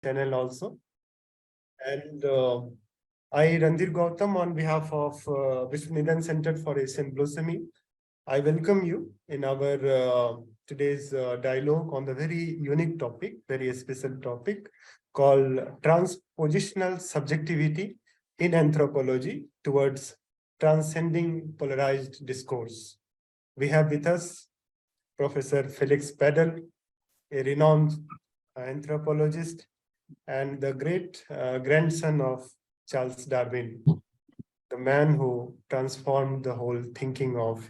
channel also. And I, Randhir Gautam, on behalf of Vishwaneedam Center for Asian Blossoming, I welcome you in our today's dialogue on the very unique topic, very special topic called Transpositional Subjectivity in Anthropology towards Transcending Polarised Discourse. We have with us Professor Felix Padel, a renowned anthropologist and the great grandson of Charles Darwin, the man who transformed the whole thinking of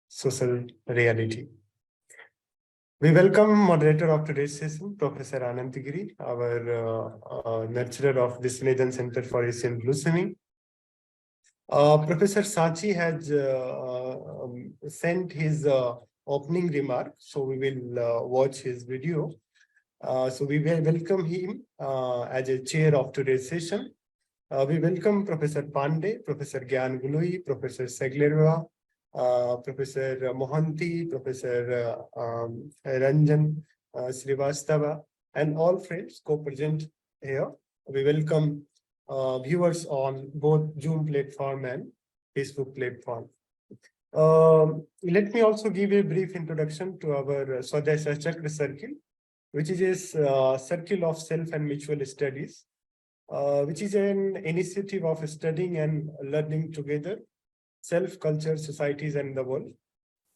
social reality. We welcome moderator of today's session, Professor Ananta Giri, our nurturer of Vishwaneedam Center for Asian Blossoming. Professor Sachi has sent his opening remark, so we will watch his video. So we will welcome him as a chair of today's session. We welcome Professor Pandey, Professor Gyan Guloi, Professor Seglerwa, Professor Mohanty, Professor Ranjan Srivastava, and all friends co-present here. We welcome viewers on both Zoom platform and Facebook platform. Let me also give a brief introduction to our Savyasaachi circle, which is a circle of self and mutual studies, which is an initiative of studying and learning together, self, culture, societies, and the world.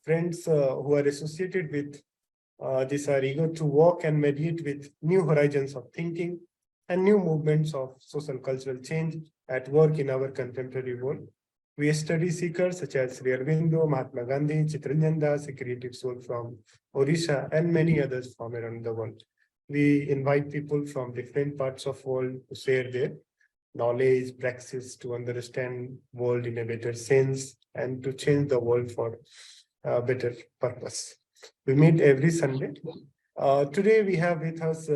Friends who are associated with this are eager to walk and mediate with new horizons of thinking and new movements of social cultural change at work in our contemporary world. We study seekers such as Sri Aurobindo, Mahatma Gandhi, Chittaranjan Das, a creative soul from Odisha, and many others from around the world. We invite people from different parts of the world to share their knowledge, praxis, to understand the world in a better sense and to change the world for a better purpose. We meet every Sunday. Today we have with us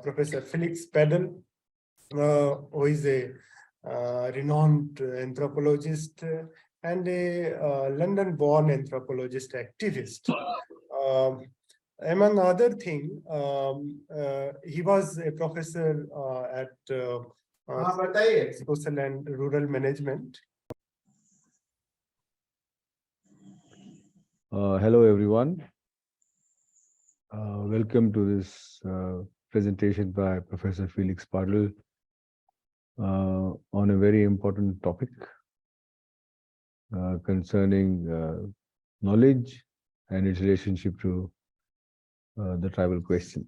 Professor Felix Padel, who is a renowned anthropologist and a London-born anthropologist activist. Among other things, he was a professor at Social and Rural Management. Hello, everyone. Welcome to this presentation by Professor Felix Padel on a very important topic concerning knowledge and its relationship to the tribal question.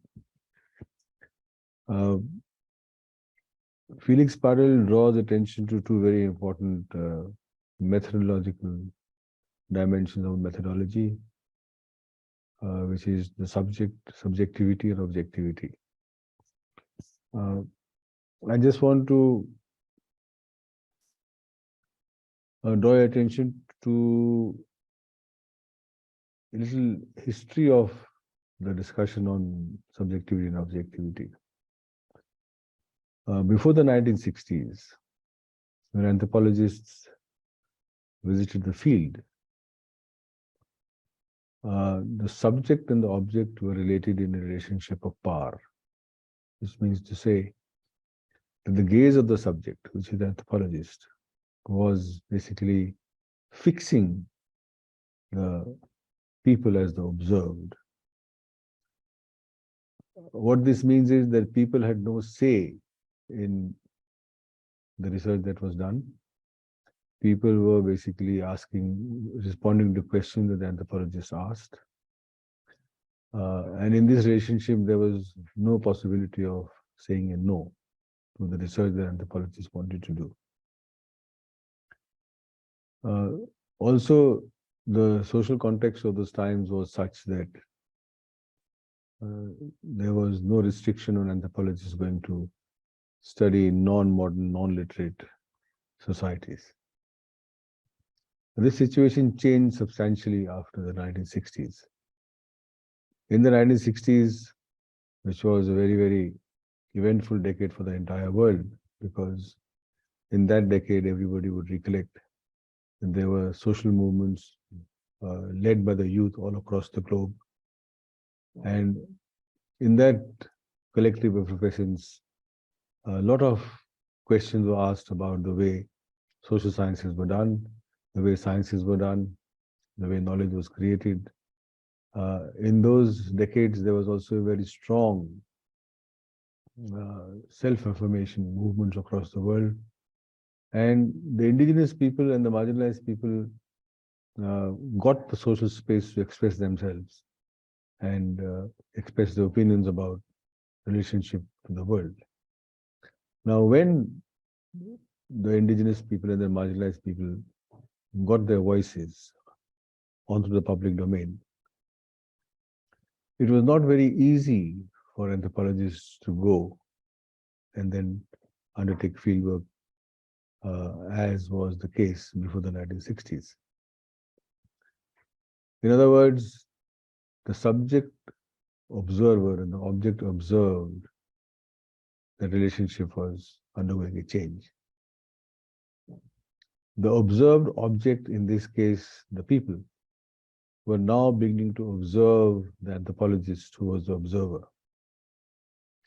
Felix Padel draws attention to two very important methodological dimensions of methodology, which is the subjectivity and objectivity. I just want to draw your attention to a little history of the discussion on subjectivity and objectivity. Before the 1960s, when anthropologists visited the field, the subject and the object were related in a relationship of power. This means to say that the gaze of the subject, which is the anthropologist, was basically fixing the people as the observed. What this means is that people had no say in the research that was done. People were basically responding to questions that the anthropologist asked. And in this relationship, there was no possibility of saying a no to the research that anthropologists wanted to do. Also, the social context of those times was such that there was no restriction on anthropologists going to study non-modern, non-literate societies. This situation changed substantially after the 1960s. In the 1960s, which was a very, very eventful decade for the entire world, because in that decade, everybody would recollect that there were social movements led by the youth all across the globe. And in that collective effervescence, a lot of questions were asked about the way social sciences were done, the way sciences were done, the way knowledge was created. In those decades, there was also a very strong self-affirmation movements across the world. And the indigenous people and the marginalized people got the social space to express themselves and express their opinions about relationship to the world. Now, when the indigenous people and the marginalized people got their voices onto the public domain, it was not very easy for anthropologists to go and then undertake fieldwork as was the case before the 1960s. In other words, the subject observer and the object observed, the relationship was undergoing a change. The observed object, in this case, the people, were now beginning to observe the anthropologist who was the observer.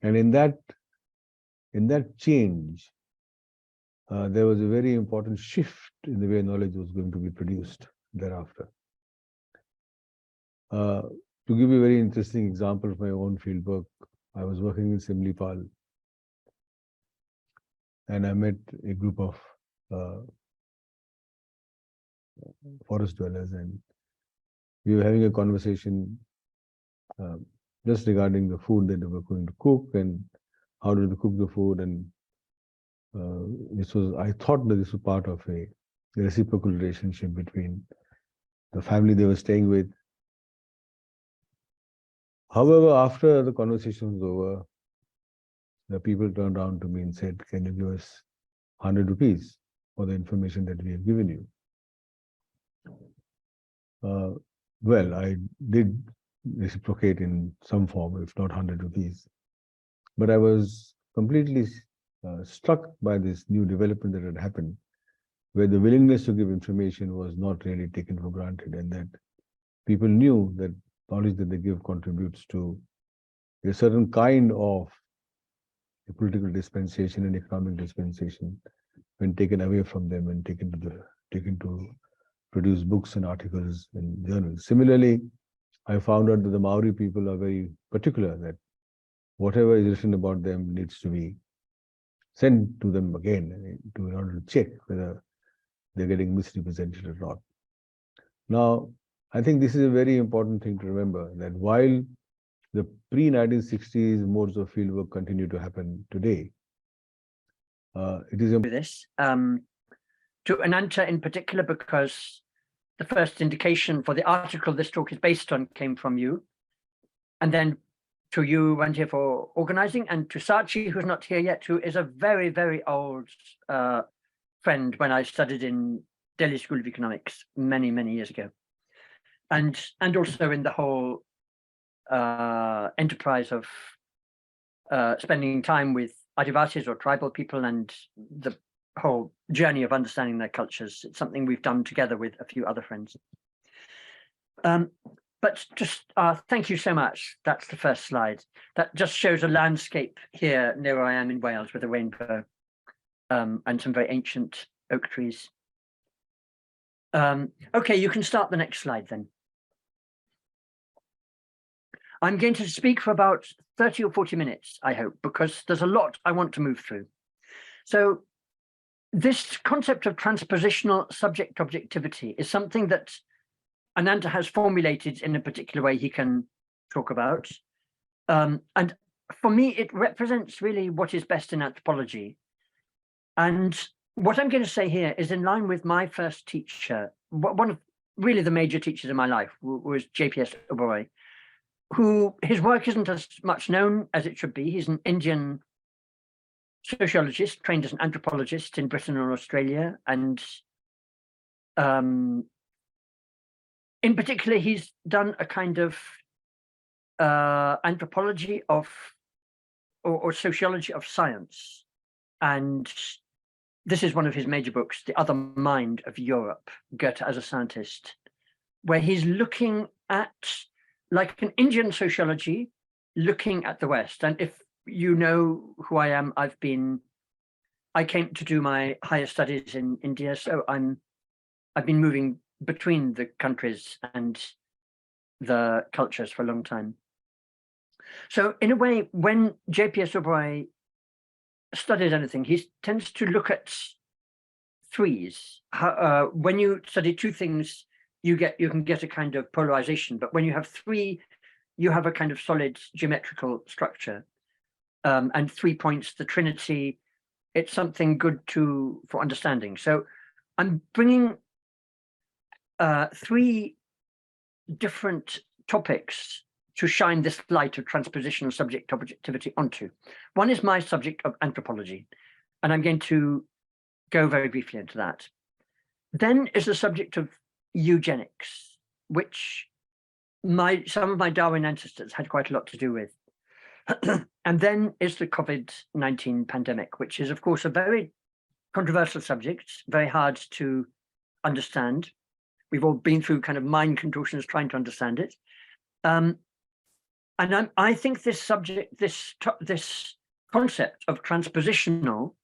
And in that change, there was a very important shift in the way knowledge was going to be produced thereafter. To give you a very interesting example of my own fieldwork, I was working in Simlipal, and I met a group of forest dwellers, and we were having a conversation just regarding the food that they were going to cook and how did they cook the food. And I thought that this was part of a reciprocal relationship between the family they were staying with. However, after the conversation was over, the people turned around to me and said, "Can you give us 100 rupees for the information that we have given you?" Well, I did reciprocate in some form, if not 100 rupees. But I was completely struck by this new development that had happened, where the willingness to give information was not really taken for granted, and that people knew that knowledge that they give contributes to a certain kind of a political dispensation and economic dispensation when taken away from them and taken to produce books and articles and journals. Similarly, I found out that the Maori people are very particular that whatever is written about them needs to be sent to them again in order to check whether they're getting misrepresented or not. Now, I think this is a very important thing to remember, that while the pre-1960s modes of fieldwork continue to happen today, it is this to Ananta in particular, because the first indication for the article this talk is based on came from you, and then to you, Randhir, for organizing, and to Sachi, who's not here yet, who is a very, very old friend when I studied in Delhi School of Economics many, many years ago, and also in the whole enterprise of spending time with Adivasis or tribal people and the whole journey of understanding their cultures. It's something we've done together with a few other friends. But just thank you so much. That's the first slide. That just shows a landscape here near where I am in Wales with a rainbow and some very ancient oak trees. Okay, you can start the next slide then. I'm going to speak for about 30 or 40 minutes, I hope, because there's a lot I want to move through. So this concept of transpositional subject-objectivity is something that Ananta has formulated in a particular way he can talk about. And for me, it represents really what is best in anthropology. And what I'm going to say here is in line with my first teacher, one of really the major teachers in my life was JPS Oberoi, who his work isn't as much known as it should be. He's an Indian sociologist trained as an anthropologist in Britain and Australia. And in particular, he's done a kind of anthropology of or sociology of science. And this is one of his major books, The Other Mind of Europe, Goethe as a Scientist, where he's looking at, like an Indian sociology, looking at the West. And if you know who I am. I came to do my higher studies in India, so I've been moving between the countries and the cultures for a long time. So in a way, when J.P.S. Oberoi studies anything, he tends to look at threes. When you study two things, you can get a kind of polarization, but when you have three, you have a kind of solid geometrical structure. And 3 points, the Trinity, it's something good for understanding. So I'm bringing three different topics to shine this light of transpositional subject objectivity onto. One is my subject of anthropology, and I'm going to go very briefly into that. Then is the subject of eugenics, which some of my Darwin ancestors had quite a lot to do with. And then is the COVID-19 pandemic, which is, of course, a very controversial subject, very hard to understand. We've all been through kind of mind contortions trying to understand it. And I think this subject, this concept of transpositional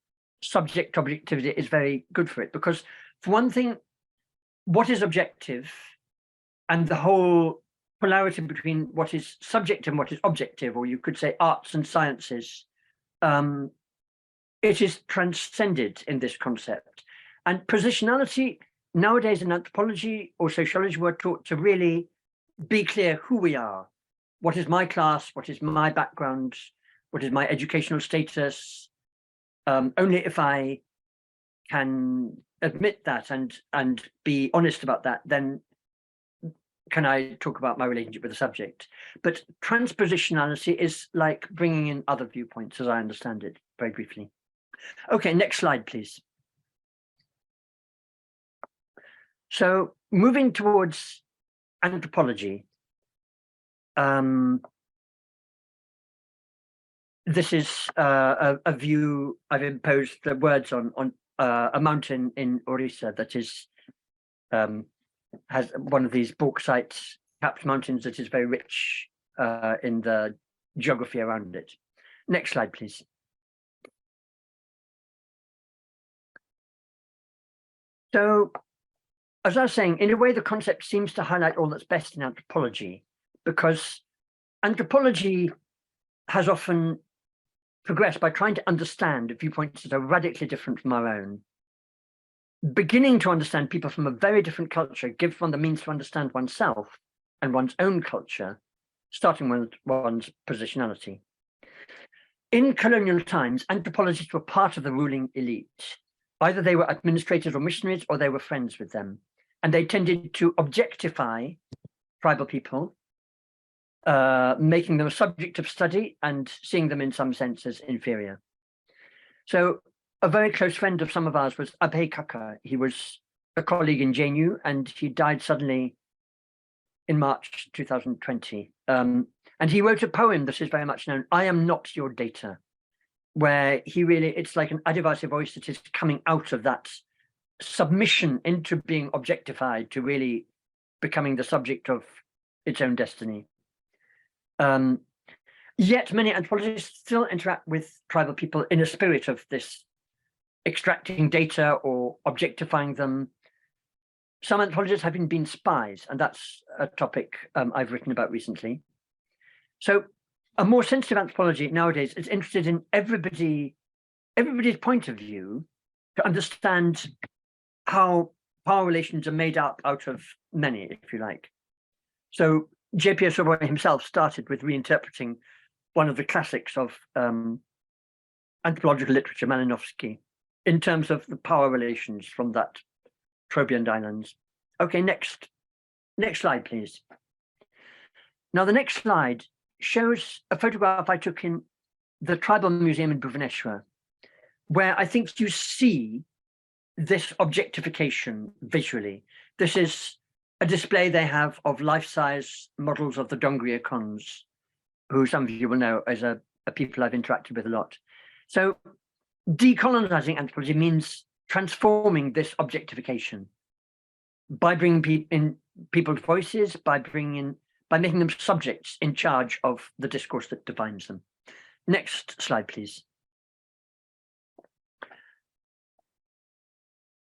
subject objectivity is very good for it, because for one thing, what is objective and the whole polarity between what is subjective and what is objective, or you could say arts and sciences, it is transcended in this concept. And positionality nowadays in anthropology or sociology, we're taught to really be clear who we are. What is my class? What is my background? What is my educational status? Only if I can admit that and be honest about that, then can I talk about my relationship with the subject. But transpositionality is like bringing in other viewpoints, as I understand it, very briefly. Okay, next slide, please. So moving towards anthropology, this is a view I've imposed the words on a mountain in Orissa that is has one of these bauxite capped mountains that is very rich in the geography around it. Next slide, please. So, as I was saying, in a way, the concept seems to highlight all that's best in anthropology, because anthropology has often progressed by trying to understand viewpoints that are radically different from our own. Beginning to understand people from a very different culture gives one the means to understand oneself and one's own culture, starting with one's positionality. In colonial times, anthropologists were part of the ruling elite. Either they were administrators or missionaries, or they were friends with them. And they tended to objectify tribal people, making them a subject of study and seeing them in some sense as inferior. So a very close friend of some of ours was Abhay Kaka. He was a colleague in JNU, and he died suddenly in March 2020. And he wrote a poem that is very much known, I Am Not Your Data, where he really, it's like an Adivasi voice that is coming out of that submission into being objectified to really becoming the subject of its own destiny. Yet many anthropologists still interact with tribal people in a spirit of this extracting data or objectifying them. Some anthropologists have been spies, and that's a topic I've written about recently. So a more sensitive anthropology nowadays is interested in everybody's point of view to understand how power relations are made up out of many, if you like. So J.P.S. Oberoi himself started with reinterpreting one of the classics of anthropological literature, Malinowski, in terms of the power relations from that Trobriand Islands. Okay, next slide, please. Now, the next slide shows a photograph I took in the Tribal Museum in Bhubaneswar, where I think you see this objectification visually. This is a display they have of life-size models of the Dongria Khons, who some of you will know as a people I've interacted with a lot. So decolonizing anthropology means transforming this objectification by bringing in people's voices, by making them subjects in charge of the discourse that defines them. Next slide, please.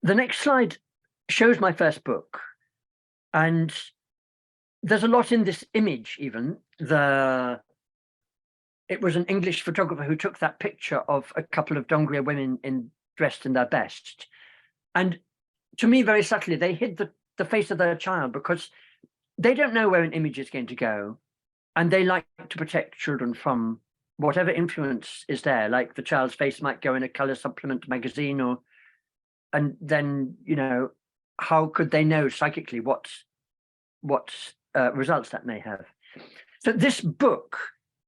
The next slide shows my first book, and there's a lot in this image. Even it was an English photographer who took that picture of a couple of Dongria women dressed in their best, and to me, very subtly, they hid the face of their child because they don't know where an image is going to go, and they like to protect children from whatever influence is there. Like the child's face might go in a color supplement magazine, and then, you know, how could they know psychically what results that may have? So this book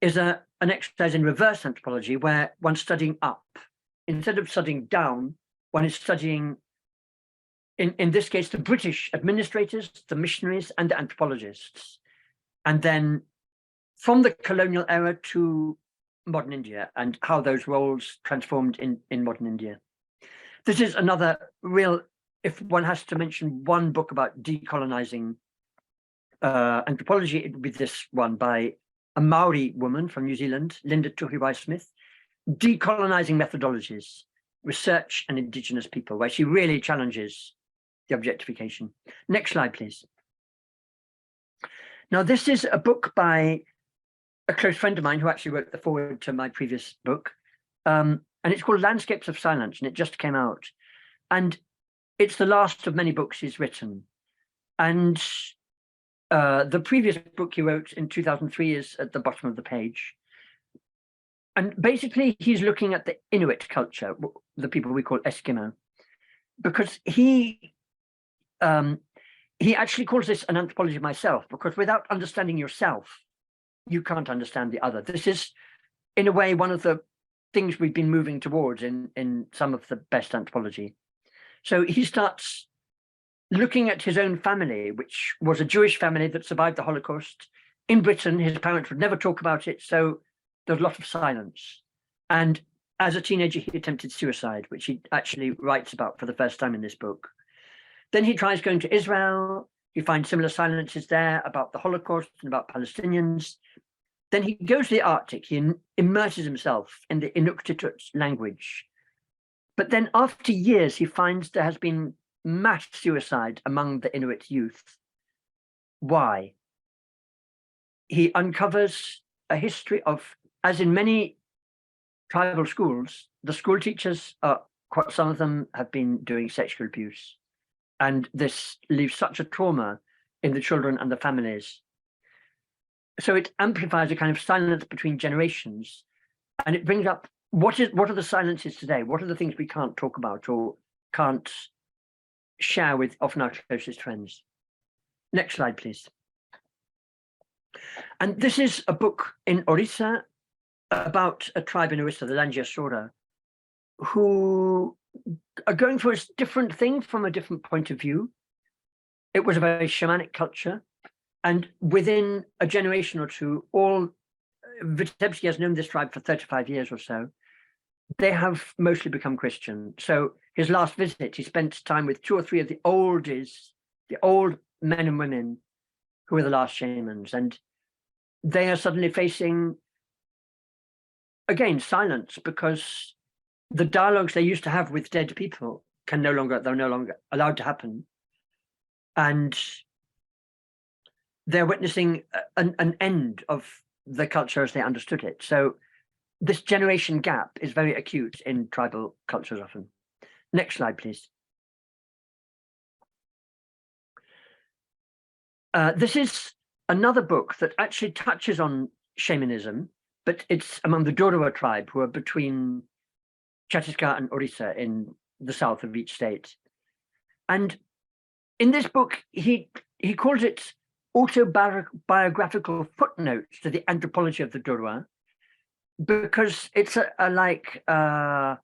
is an exercise in reverse anthropology, where one's studying up. Instead of studying down, one is studying, in this case, the British administrators, the missionaries, and the anthropologists. And then from the colonial era to modern India, and how those roles transformed in modern India. This is another real, if one has to mention one book about decolonizing anthropology, it would be this one by a Maori woman from New Zealand, Linda Tuhiwai-Smith, Decolonizing Methodologies, Research and Indigenous People, where she really challenges the objectification. Next slide, please. Now, this is a book by a close friend of mine who actually wrote the foreword to my previous book. And it's called Landscapes of Silence, and it just came out. And it's the last of many books he's written. And the previous book he wrote in 2003 is at the bottom of the page. And basically, he's looking at the Inuit culture, the people we call Eskimo, because he actually calls this an anthropology of myself, because without understanding yourself, you can't understand the other. This is, in a way, one of the things we've been moving towards in some of the best anthropology. So he starts looking at his own family, which was a Jewish family that survived the Holocaust. In Britain, his parents would never talk about it, so there's a lot of silence. And as a teenager, he attempted suicide, which he actually writes about for the first time in this book. Then he tries going to Israel. He finds similar silences there about the Holocaust and about Palestinians. Then he goes to the Arctic. He immerses himself in the Inuktitut language. But then after years, he finds there has been mass suicide among the Inuit youth. Why? He uncovers a history of, as in many tribal schools, the school teachers some of them have been doing sexual abuse. And this leaves such a trauma in the children and the families. So it amplifies a kind of silence between generations, and it brings up what are the silences today? What are the things we can't talk about or can't share with often our closest friends? Next slide, please. And this is a book in Orissa about a tribe in Orissa, the Langiasora, who are going for a different thing from a different point of view. It was a very shamanic culture. And within a generation or two, Vitebsky has known this tribe for 35 years or so. They have mostly become Christian. So his last visit, he spent time with 2 or 3 of the old men and women who were the last shamans. And they are suddenly facing, again, silence, because the dialogues they used to have with dead people they're no longer allowed to happen. And they're witnessing an end of the culture as they understood it. So this generation gap is very acute in tribal cultures often. Next slide, please. This is another book that actually touches on shamanism, but it's among the Dorua tribe, who are between Chhattisgarh and Orissa in the south of each state. And in this book, he calls it autobiographical footnotes to the anthropology of the Dorua, because it's a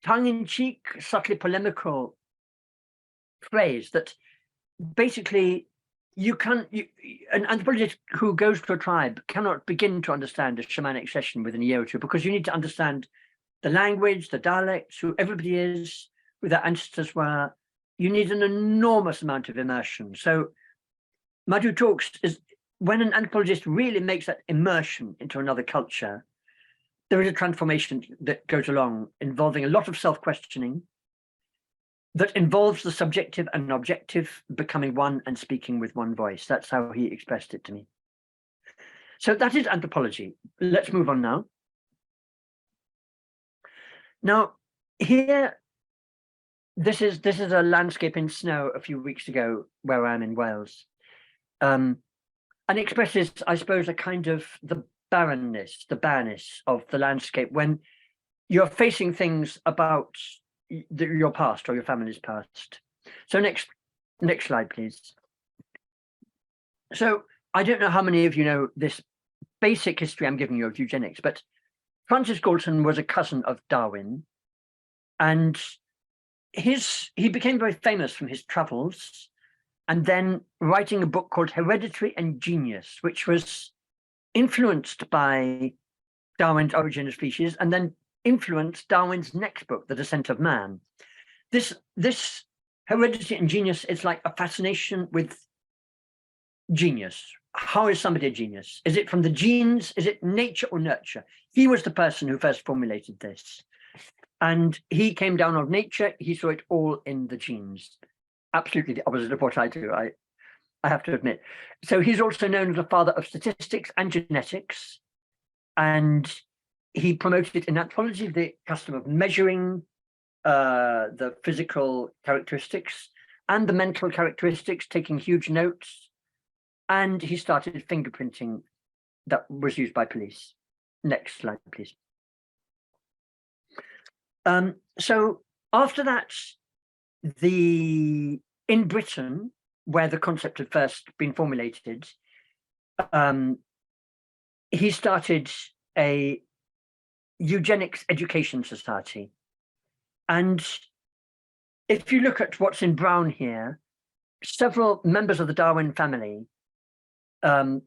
tongue-in-cheek, subtly polemical phrase that basically an anthropologist who goes to a tribe cannot begin to understand a shamanic session within a year or two, because you need to understand the language, the dialects, who everybody is, who their ancestors were. You need an enormous amount of immersion. So Madhu talks is when an anthropologist really makes that immersion into another culture, there is a transformation that goes along involving a lot of self-questioning that involves the subjective and objective becoming one and speaking with one voice. That's how he expressed it to me. So that is anthropology. Let's move on now. Now, here, this is a landscape in snow a few weeks ago where I am in Wales. And expresses, I suppose, a kind of the barrenness, the barrenness of the landscape when you're facing things about your past or your family's past. So next slide, please. So I don't know how many of you know this basic history I'm giving you of eugenics, but Francis Galton was a cousin of Darwin, and he became very famous from his travels, and then writing a book called Hereditary and Genius, which was influenced by Darwin's Origin of Species, and then influenced Darwin's next book, The Descent of Man. This Hereditary and Genius is like a fascination with genius. How is somebody a genius? Is it from the genes? Is it nature or nurture? He was the person who first formulated this. And he came down on nature. He saw it all in the genes. Absolutely the opposite of what I do, I have to admit. So he's also known as the father of statistics and genetics. And he promoted in anthropology the custom of measuring the physical characteristics and the mental characteristics, taking huge notes. And he started fingerprinting that was used by police. Next slide, please. So after that, in Britain, where the concept had first been formulated, he started a eugenics education society. And if you look at what's in brown here, several members of the Darwin family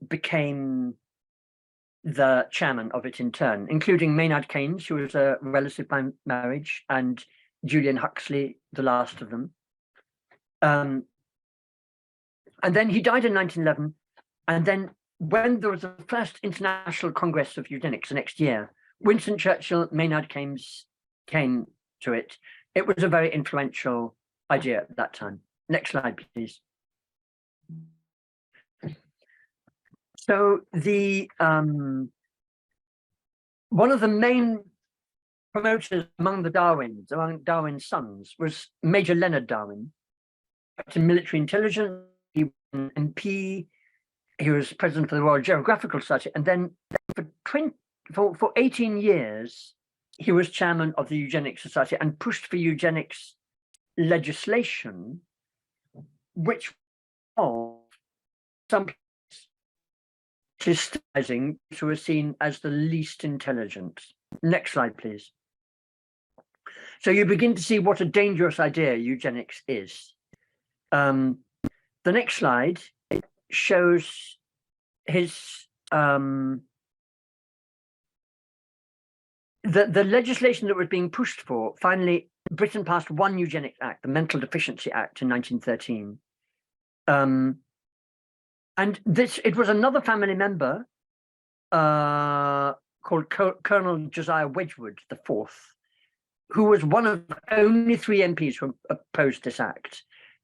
became the chairman of it in turn, including Maynard Keynes, who was a relative by marriage, and Julian Huxley, the last of them. And then he died in 1911. And then when there was the first International Congress of Eugenics the next year, Winston Churchill, Maynard Keynes came to it. It was a very influential idea at that time. Next slide, please. So one of the main promoters among Darwin's sons, was Major Leonard Darwin. In military intelligence, he was an MP, he was president of the Royal Geographical Society, and then for 18 years, he was chairman of the Eugenics Society and pushed for eugenics legislation, which of some criticizing who were seen as the least intelligent. Next slide, please. So you begin to see what a dangerous idea eugenics is. The next slide shows his the legislation that was being pushed for. Finally, Britain passed one eugenics act, the Mental Deficiency Act, in 1913. And it was another family member called Colonel Josiah Wedgwood IV, who was one of only 3 MPs who opposed this act.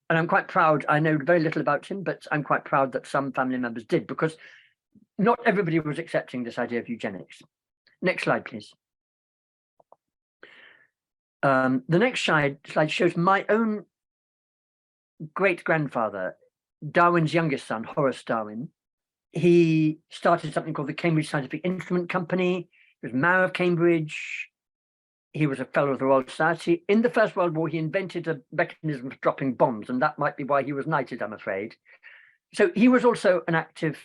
And I'm quite proud, I know very little about him, but I'm quite proud that some family members did, because not everybody was accepting this idea of eugenics. Next slide, please. The next slide shows my own great-grandfather, Darwin's youngest son, Horace Darwin. He started something called the Cambridge Scientific Instrument Company. He was mayor of Cambridge. He was a fellow of the Royal Society. In the First World War, he invented a mechanism for dropping bombs, and that might be why he was knighted, I'm afraid. So he was also an active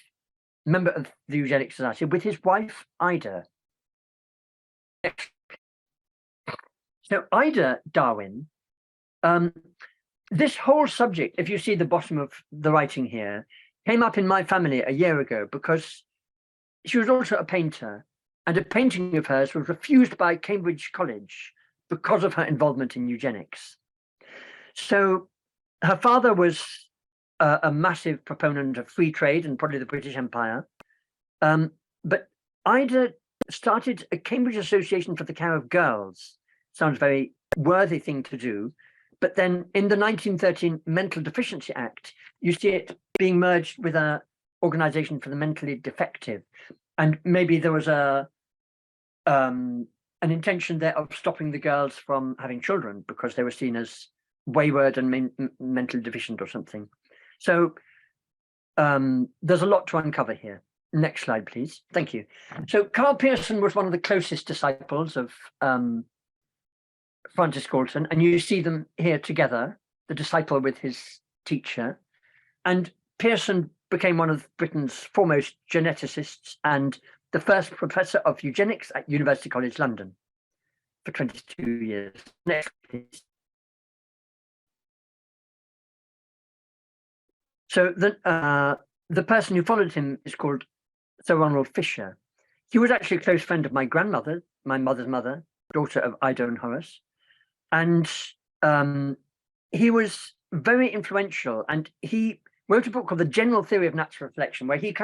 member of the Eugenics Society with his wife, Ida. So Ida Darwin, this whole subject, if you see the bottom of the writing here, came up in my family a year ago because she was also a painter, and a painting of hers was refused by Cambridge College because of her involvement in eugenics. So her father was a massive proponent of free trade and probably the British Empire. But Ida started a Cambridge Association for the Care of Girls. Sounds very worthy thing to do. But then in the 1913 Mental Deficiency Act, you see it being merged with an organization for the mentally defective. And maybe there was an intention there of stopping the girls from having children because they were seen as wayward and mentally deficient or something. So there's a lot to uncover here. Next slide, please. Thank you. So Karl Pearson was one of the closest disciples of Francis Galton, and you see them here together, the disciple with his teacher. And Pearson became one of Britain's foremost geneticists and the first professor of eugenics at University College London for 22 years. Next, please. So the person who followed him is called Sir Ronald Fisher. He was actually a close friend of my grandmother, my mother's mother, daughter of Ida and Horace. And he was very influential, and he wrote a book called The General Theory of Natural Selection, where he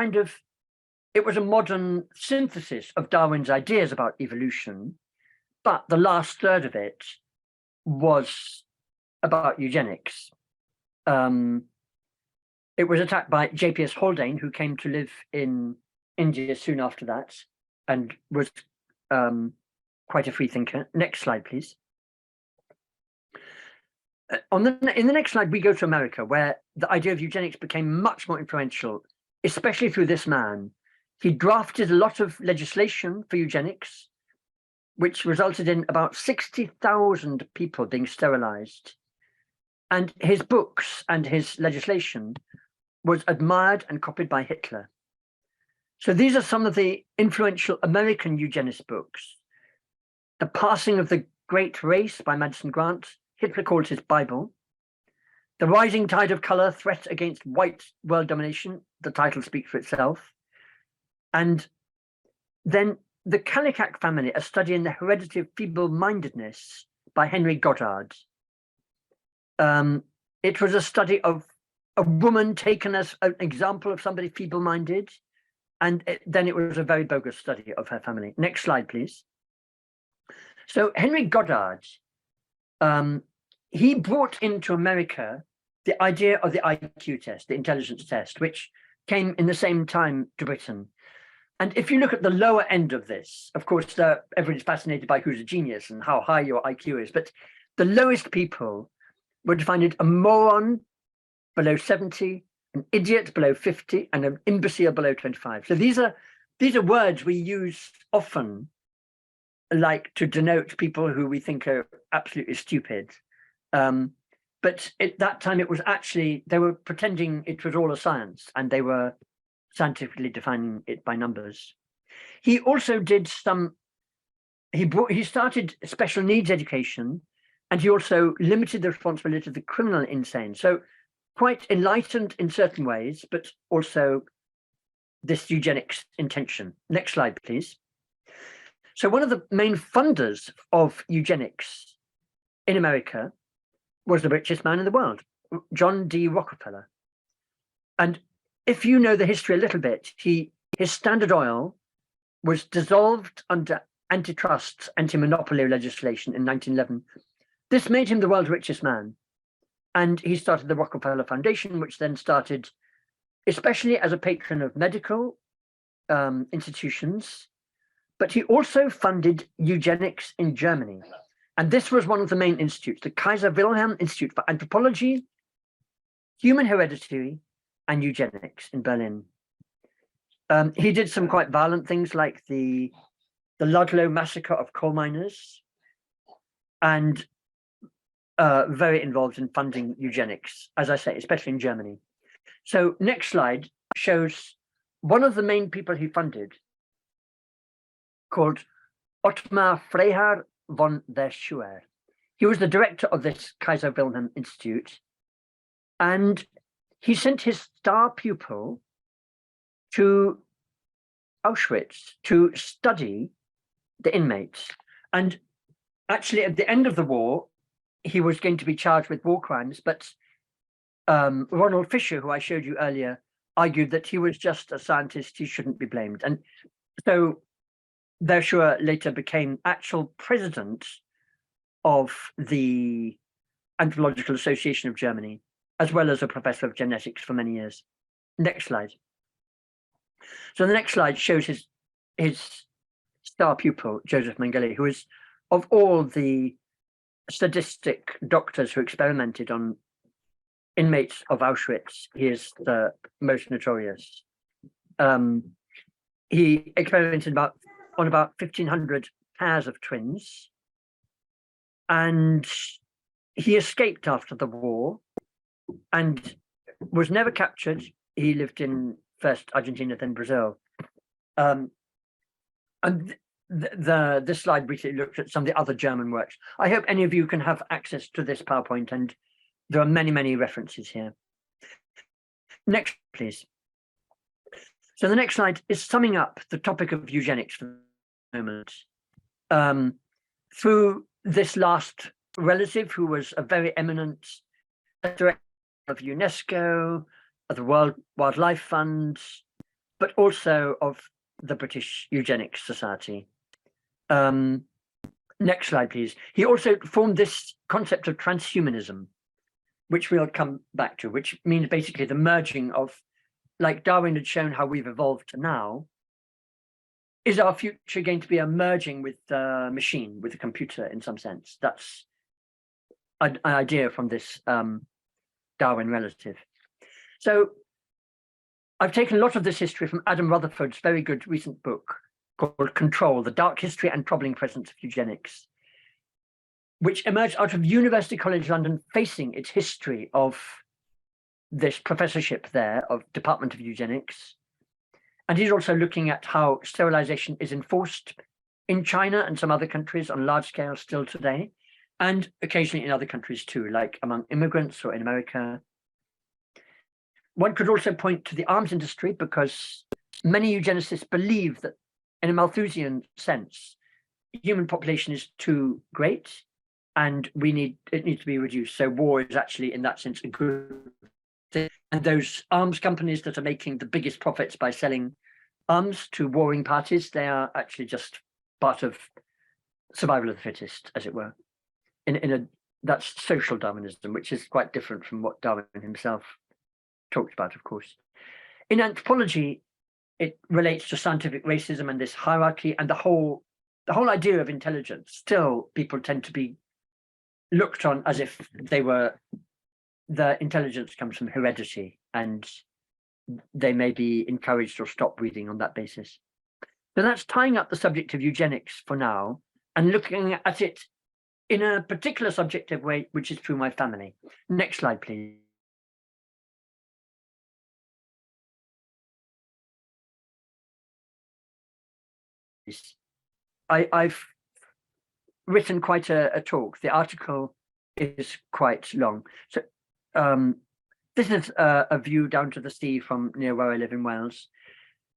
it was a modern synthesis of Darwin's ideas about evolution, but the last third of it was about eugenics. It was attacked by J.P.S. Haldane, who came to live in India soon after that and was quite a free thinker. Next slide, please. In the next slide, we go to America, where the idea of eugenics became much more influential, especially through this man. He drafted a lot of legislation for eugenics, which resulted in about 60,000 people being sterilized. And his books and his legislation was admired and copied by Hitler. So these are some of the influential American eugenist books. The Passing of the Great Race by Madison Grant, Hitler called his Bible. The Rising Tide of Color, Threat Against White World Domination, the title speaks for itself. And then The Kallikak Family, a study in the heredity of feeble-mindedness by Henry Goddard. It was a study of a woman taken as an example of somebody feeble-minded, and then it was a very bogus study of her family. Next slide, please. So Henry Goddard, he brought into America the idea of the IQ test, the intelligence test, which came in the same time to Britain. And if you look at the lower end of this, of course, everybody's fascinated by who's a genius and how high your IQ is, but the lowest people were defined a moron below 70, an idiot below 50, and an imbecile below 25. So these are words we use often, like to denote people who we think are absolutely stupid. But at that time, it was actually, they were pretending it was all a science, and they were scientifically defining it by numbers. He also did he started special needs education, and he also limited the responsibility of the criminal insane. So quite enlightened in certain ways, but also this eugenics intention. Next slide, please. So one of the main funders of eugenics in America was the richest man in the world, John D. Rockefeller. And if you know the history a little bit, his Standard Oil was dissolved under antitrust, anti-monopoly legislation in 1911. This made him the world's richest man. And he started the Rockefeller Foundation, which then started, especially as a patron of medical institutions, but he also funded eugenics in Germany. And this was one of the main institutes, the Kaiser Wilhelm Institute for Anthropology, Human Heredity, and Eugenics in Berlin. He did some quite violent things like the Ludlow massacre of coal miners, and very involved in funding eugenics, as I say, especially in Germany. So next slide shows one of the main people he funded, called Ottmar Freiherr von der Schuer. He was the director of this Kaiser Wilhelm Institute, and he sent his star pupil to Auschwitz to study the inmates. And actually, at the end of the war, he was going to be charged with war crimes, but Ronald Fisher, who I showed you earlier, argued that he was just a scientist, he shouldn't be blamed. And so Verschuer later became actual president of the Anthropological Association of Germany, as well as a professor of genetics for many years. Next slide. So the next slide shows his star pupil, Joseph Mengele, who is, of all the sadistic doctors who experimented on inmates of Auschwitz, he is the most notorious. He experimented on about 1,500 pairs of twins, and he escaped after the war and was never captured. He lived in first Argentina, then Brazil. And this slide briefly looks at some of the other German works. I hope any of you can have access to this PowerPoint, and there are many, many references here. Next, please. So the next slide is summing up the topic of eugenics for the moment. Through this last relative, who was a very eminent director of UNESCO, of the World Wildlife Fund, but also of the British Eugenics Society. Next slide, please. He also formed this concept of transhumanism, which we'll come back to, which means basically the merging of, like Darwin had shown how we've evolved to now, is our future going to be a merging with the machine, with the computer in some sense? That's an idea from this Darwin relative. So I've taken a lot of this history from Adam Rutherford's very good recent book called Control, The Dark History and Troubling Presence of Eugenics, which emerged out of University College London, facing its history of this professorship there of Department of Eugenics. And he's also looking at how sterilization is enforced in China and some other countries on large scale still today, and occasionally in other countries too, like among immigrants or in America. One could also point to the arms industry, because many eugenicists believe that in a Malthusian sense, human population is too great and it needs to be reduced. So war is actually in that sense a good thing. And those arms companies that are making the biggest profits by selling arms to warring parties, they are actually just part of survival of the fittest, as it were. That's social Darwinism, which is quite different from what Darwin himself talked about, of course. In anthropology, it relates to scientific racism and this hierarchy and the whole idea of intelligence. Still, people tend to be looked on as if the intelligence comes from heredity, and they may be encouraged or stopped reading on that basis. So that's tying up the subject of eugenics for now and looking at it in a particular subjective way, which is through my family. Next slide, please. I've written quite a talk. The article is quite long. So this is a view down to the sea from near where I live in Wales.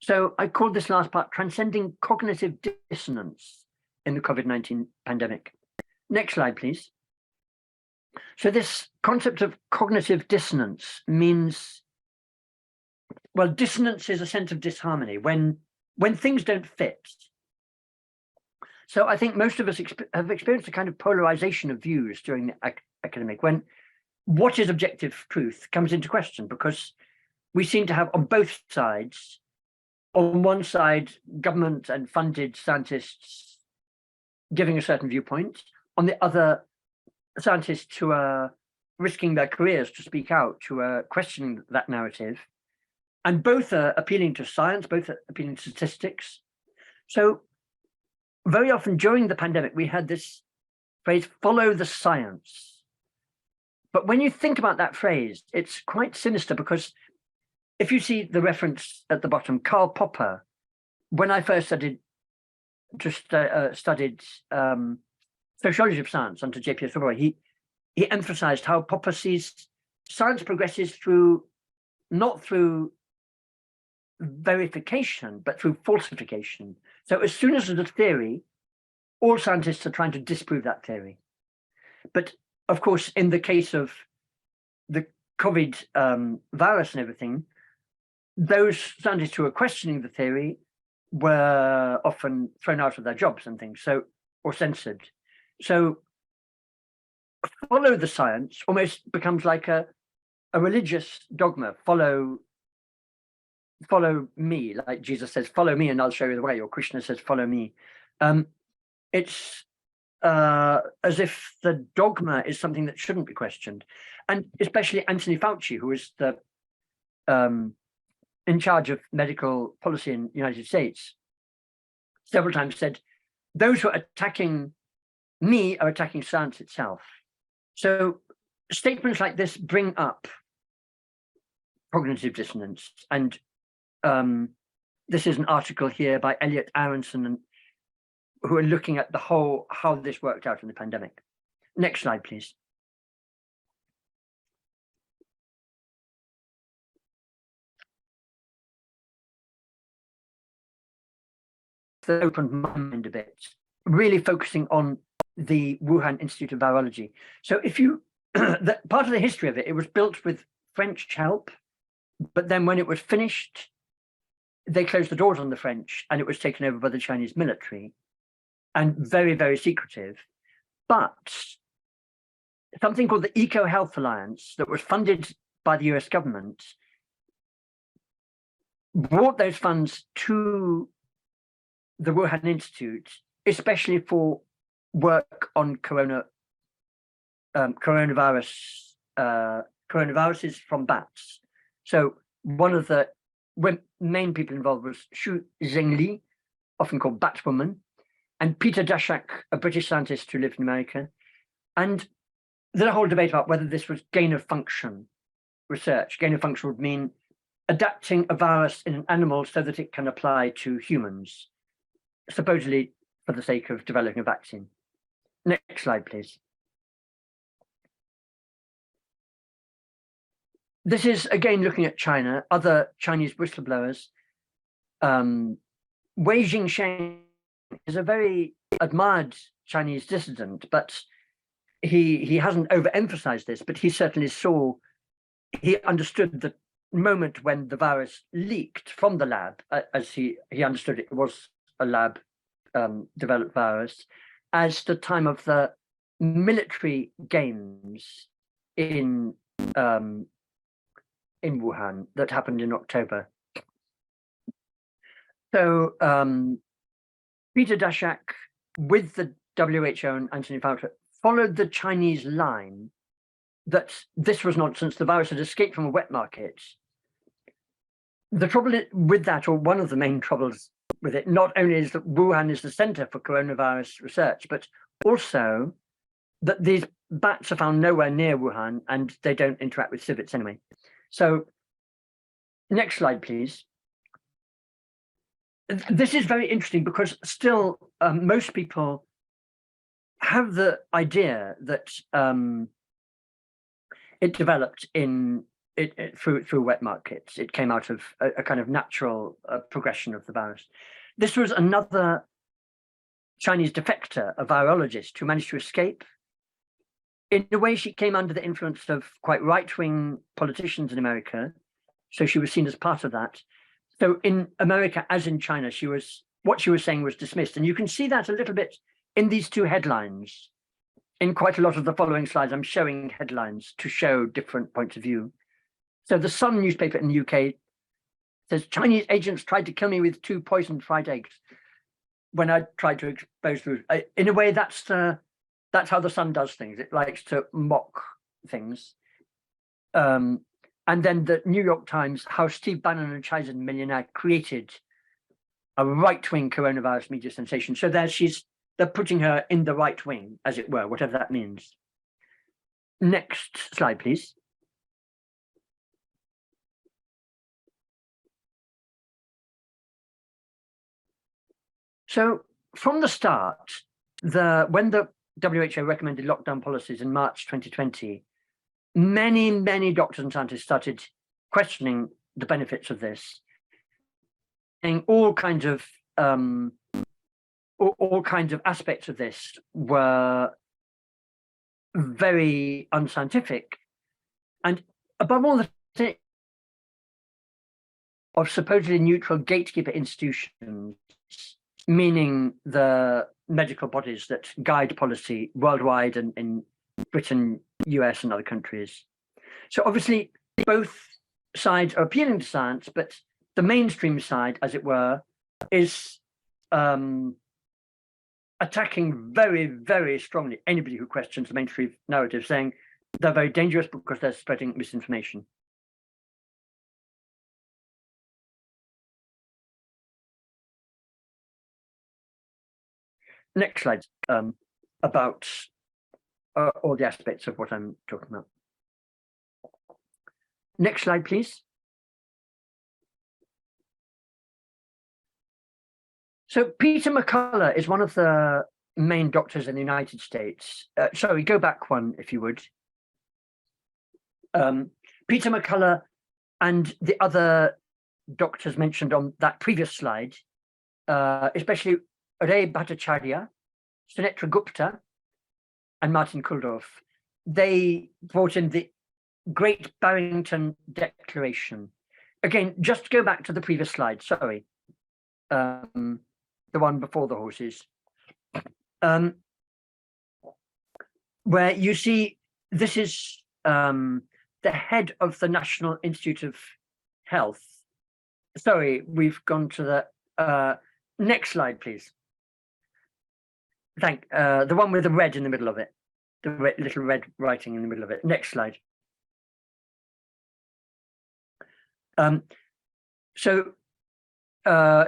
So I called this last part Transcending Cognitive Dissonance in the COVID-19 pandemic. Next slide, please. So this concept of cognitive dissonance means, well, dissonance is a sense of disharmony when things don't fit. So I think most of us have experienced a kind of polarization of views during the academic, when what is objective truth comes into question, because we seem to have on both sides, on one side, government and funded scientists giving a certain viewpoint, on the other, scientists who are risking their careers to speak out, who are questioning that narrative. And both are appealing to science, both are appealing to statistics. So very often during the pandemic, we had this phrase, follow the science. But when you think about that phrase, it's quite sinister, because if you see the reference at the bottom, Karl Popper, when I first studied sociology of science under J.P.S. Roy, he emphasized how Popper sees science progresses not through verification, but through falsification. So as soon as there's a theory, all scientists are trying to disprove that theory. But of course, in the case of the COVID virus and everything, those scientists who are questioning the theory were often thrown out of their jobs and things, so, or censored. So follow the science almost becomes like a religious dogma. Follow me, like Jesus says, follow me and I'll show you the way, or Krishna says, follow me. It's as if the dogma is something that shouldn't be questioned. And especially Anthony Fauci, who is the in charge of medical policy in the United States, several times said, those who are attacking me are attacking science itself. So statements like this bring up cognitive dissonance. And this is an article here by Elliot Aronson, who are looking at the whole, how this worked out in the pandemic. Next slide, please. That opened my mind a bit, really focusing on the Wuhan Institute of Virology. So if you, that part of the history of it, it was built with French help, but then when it was finished, they closed the doors on the French and it was taken over by the Chinese military, and very, very secretive. But something called the Eco Health Alliance, that was funded by the US government, brought those funds to the Wuhan Institute, especially for work on coronaviruses from bats. So one of the main people involved was Xu Zhengli, often called Batwoman, and Peter Daszak, a British scientist who lived in America. And there's a whole debate about whether this was gain of function research. Gain of function would mean adapting a virus in an animal so that it can apply to humans, supposedly for the sake of developing a vaccine. Next slide, please. This is again looking at China, other Chinese whistleblowers. Wei Jingsheng is a very admired Chinese dissident, but he hasn't overemphasized this, but he certainly he understood the moment when the virus leaked from the lab, as he understood it was a lab developed virus, as the time of the military games in Wuhan that happened in October. So Peter Daszak, with the WHO and Anthony Fauci, followed the Chinese line that this was nonsense, the virus had escaped from a wet market. The trouble with that, or one of the main troubles with it, not only is that Wuhan is the center for coronavirus research, but also that these bats are found nowhere near Wuhan and they don't interact with civets anyway. So next slide, please. This is very interesting because still most people have the idea that it developed through wet markets. It came out of a kind of natural progression of the virus. This was another Chinese defector, a virologist, who managed to escape. In a way, she came under the influence of quite right-wing politicians in America, so she was seen as part of that. So in America, as in China, what she was saying was dismissed. And you can see that a little bit in these two headlines. In quite a lot of the following slides, I'm showing headlines to show different points of view. So the Sun newspaper in the UK says, Chinese agents tried to kill me with 2 poisoned fried eggs when I tried to expose food. In a way, that's how the Sun does things. It likes to mock things. And then the New York Times, how Steve Bannon and China Millionaire created a right-wing coronavirus media sensation. So they're putting her in the right wing, as it were, whatever that means. Next slide, please. So from the start, when the WHO recommended lockdown policies in March 2020, many doctors and scientists started questioning the benefits of this, and all kinds of aspects of this were very unscientific, and above all, of supposedly neutral gatekeeper institutions, meaning the medical bodies that guide policy worldwide and in Britain, US, and other countries. So obviously, both sides are appealing to science, but the mainstream side, as it were, is attacking very, very strongly anybody who questions the mainstream narrative, saying they're very dangerous because they're spreading misinformation. Next slide, about all the aspects of what I'm talking about. Next slide, please. So Peter McCullough is one of the main doctors in the United States. Sorry, go back one if you would. Peter McCullough and the other doctors mentioned on that previous slide, especially Ray Bhattacharya, Sunetra Gupta, and Martin Kulldorff, they brought in the Great Barrington Declaration. Again, just go back to the previous slide, sorry. The one before the horses. Where you see, this is the head of the National Institute of Health. Sorry, we've gone to the next slide, please. The one with the red in the middle of it, the little red writing in the middle of it. Next slide. So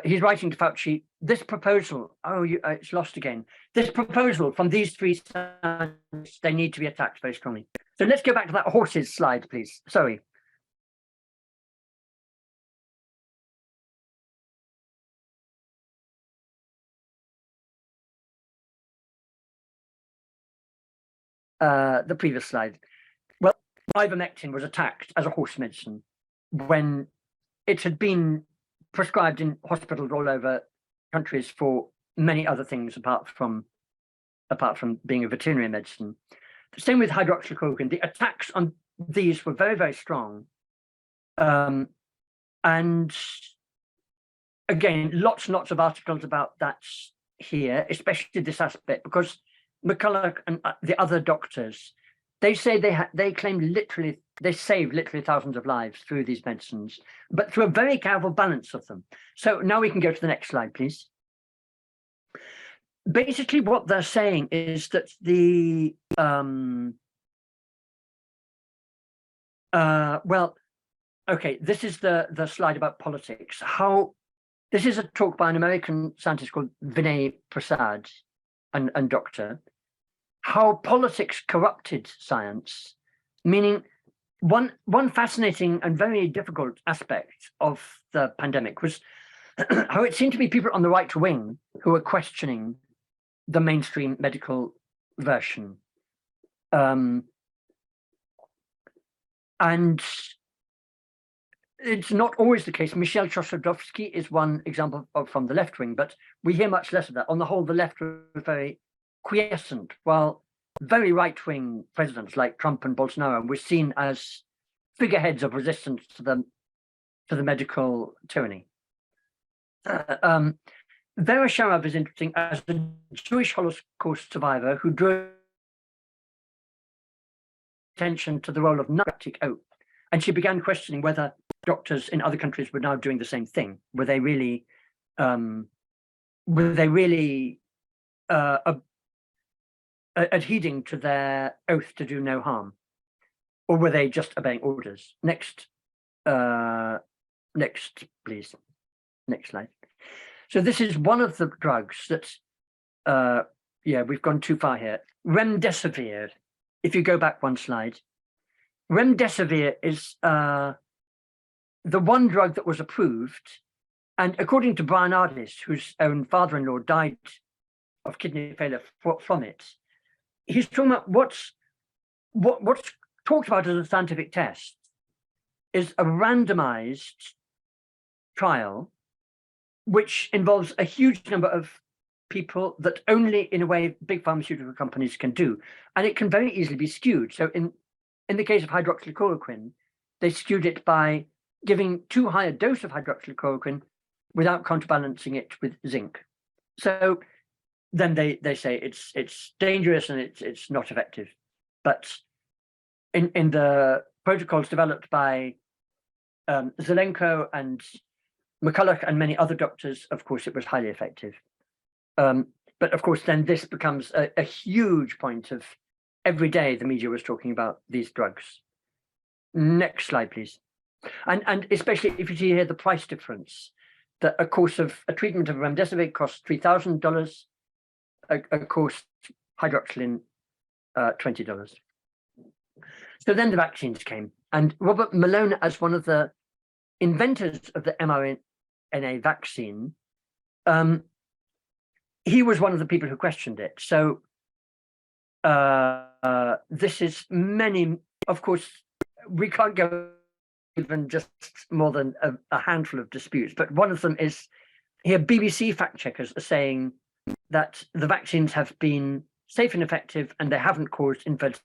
he's writing to Fauci, this proposal, it's lost again. This proposal from these three scientists, they need to be attacked very strongly. So let's go back to that horses slide, please. Sorry. The previous slide. Well, ivermectin was attacked as a horse medicine when it had been prescribed in hospitals all over countries for many other things apart from being a veterinary medicine. The same with hydroxychloroquine. The attacks on these were very, very strong. And again, lots and lots of articles about that here, especially this aspect, because McCullough and the other doctors, they say they claim literally, they save literally thousands of lives through these medicines, but through a very careful balance of them. So now we can go to the next slide, please. Basically, what they're saying is that the well, okay, this is the slide about politics. This is a talk by an American scientist called Vinay Prasad and doctor. How politics corrupted science, meaning one fascinating and very difficult aspect of the pandemic was how it seemed to be people on the right wing who were questioning the mainstream medical version. And it's not always the case. Michel Chossudovsky is one example from the left wing, but we hear much less of that. On the whole, the left was very quiescent, while very right-wing presidents like Trump and Bolsonaro were seen as figureheads of resistance to the medical tyranny. Vera Sharov is interesting as a Jewish Holocaust survivor who drew attention to the role of narcotic oath, and she began questioning whether doctors in other countries were now doing the same thing. Were they really adhering to their oath to do no harm, or were they just obeying orders? Next, please. Next slide. So this is one of the drugs that, yeah, we've gone too far here. Remdesivir. If you go back one slide, remdesivir is the one drug that was approved, and according to Brian Ardis, whose own father-in-law died of kidney failure from it, he's talking about what's talked about as a scientific test is a randomized trial which involves a huge number of people that only in a way big pharmaceutical companies can do, and it can very easily be skewed. So in the case of hydroxychloroquine, they skewed it by giving too high a dose of hydroxychloroquine without counterbalancing it with zinc. So then they say it's dangerous and it's not effective. But in the protocols developed by Zelenko and McCulloch and many other doctors, of course, it was highly effective. But of course, then this becomes a huge point of every day the media was talking about these drugs. Next slide, please. And especially if you see here the price difference, that a course of a treatment of remdesivir costs $3,000, a course hydroxyline $20. So then the vaccines came, and Robert Malone, as one of the inventors of the mRNA vaccine, he was one of the people who questioned it. So this is many, of course, we can't go even just more than a handful of disputes, but one of them is here BBC fact checkers are saying that the vaccines have been safe and effective and they haven't caused infertility.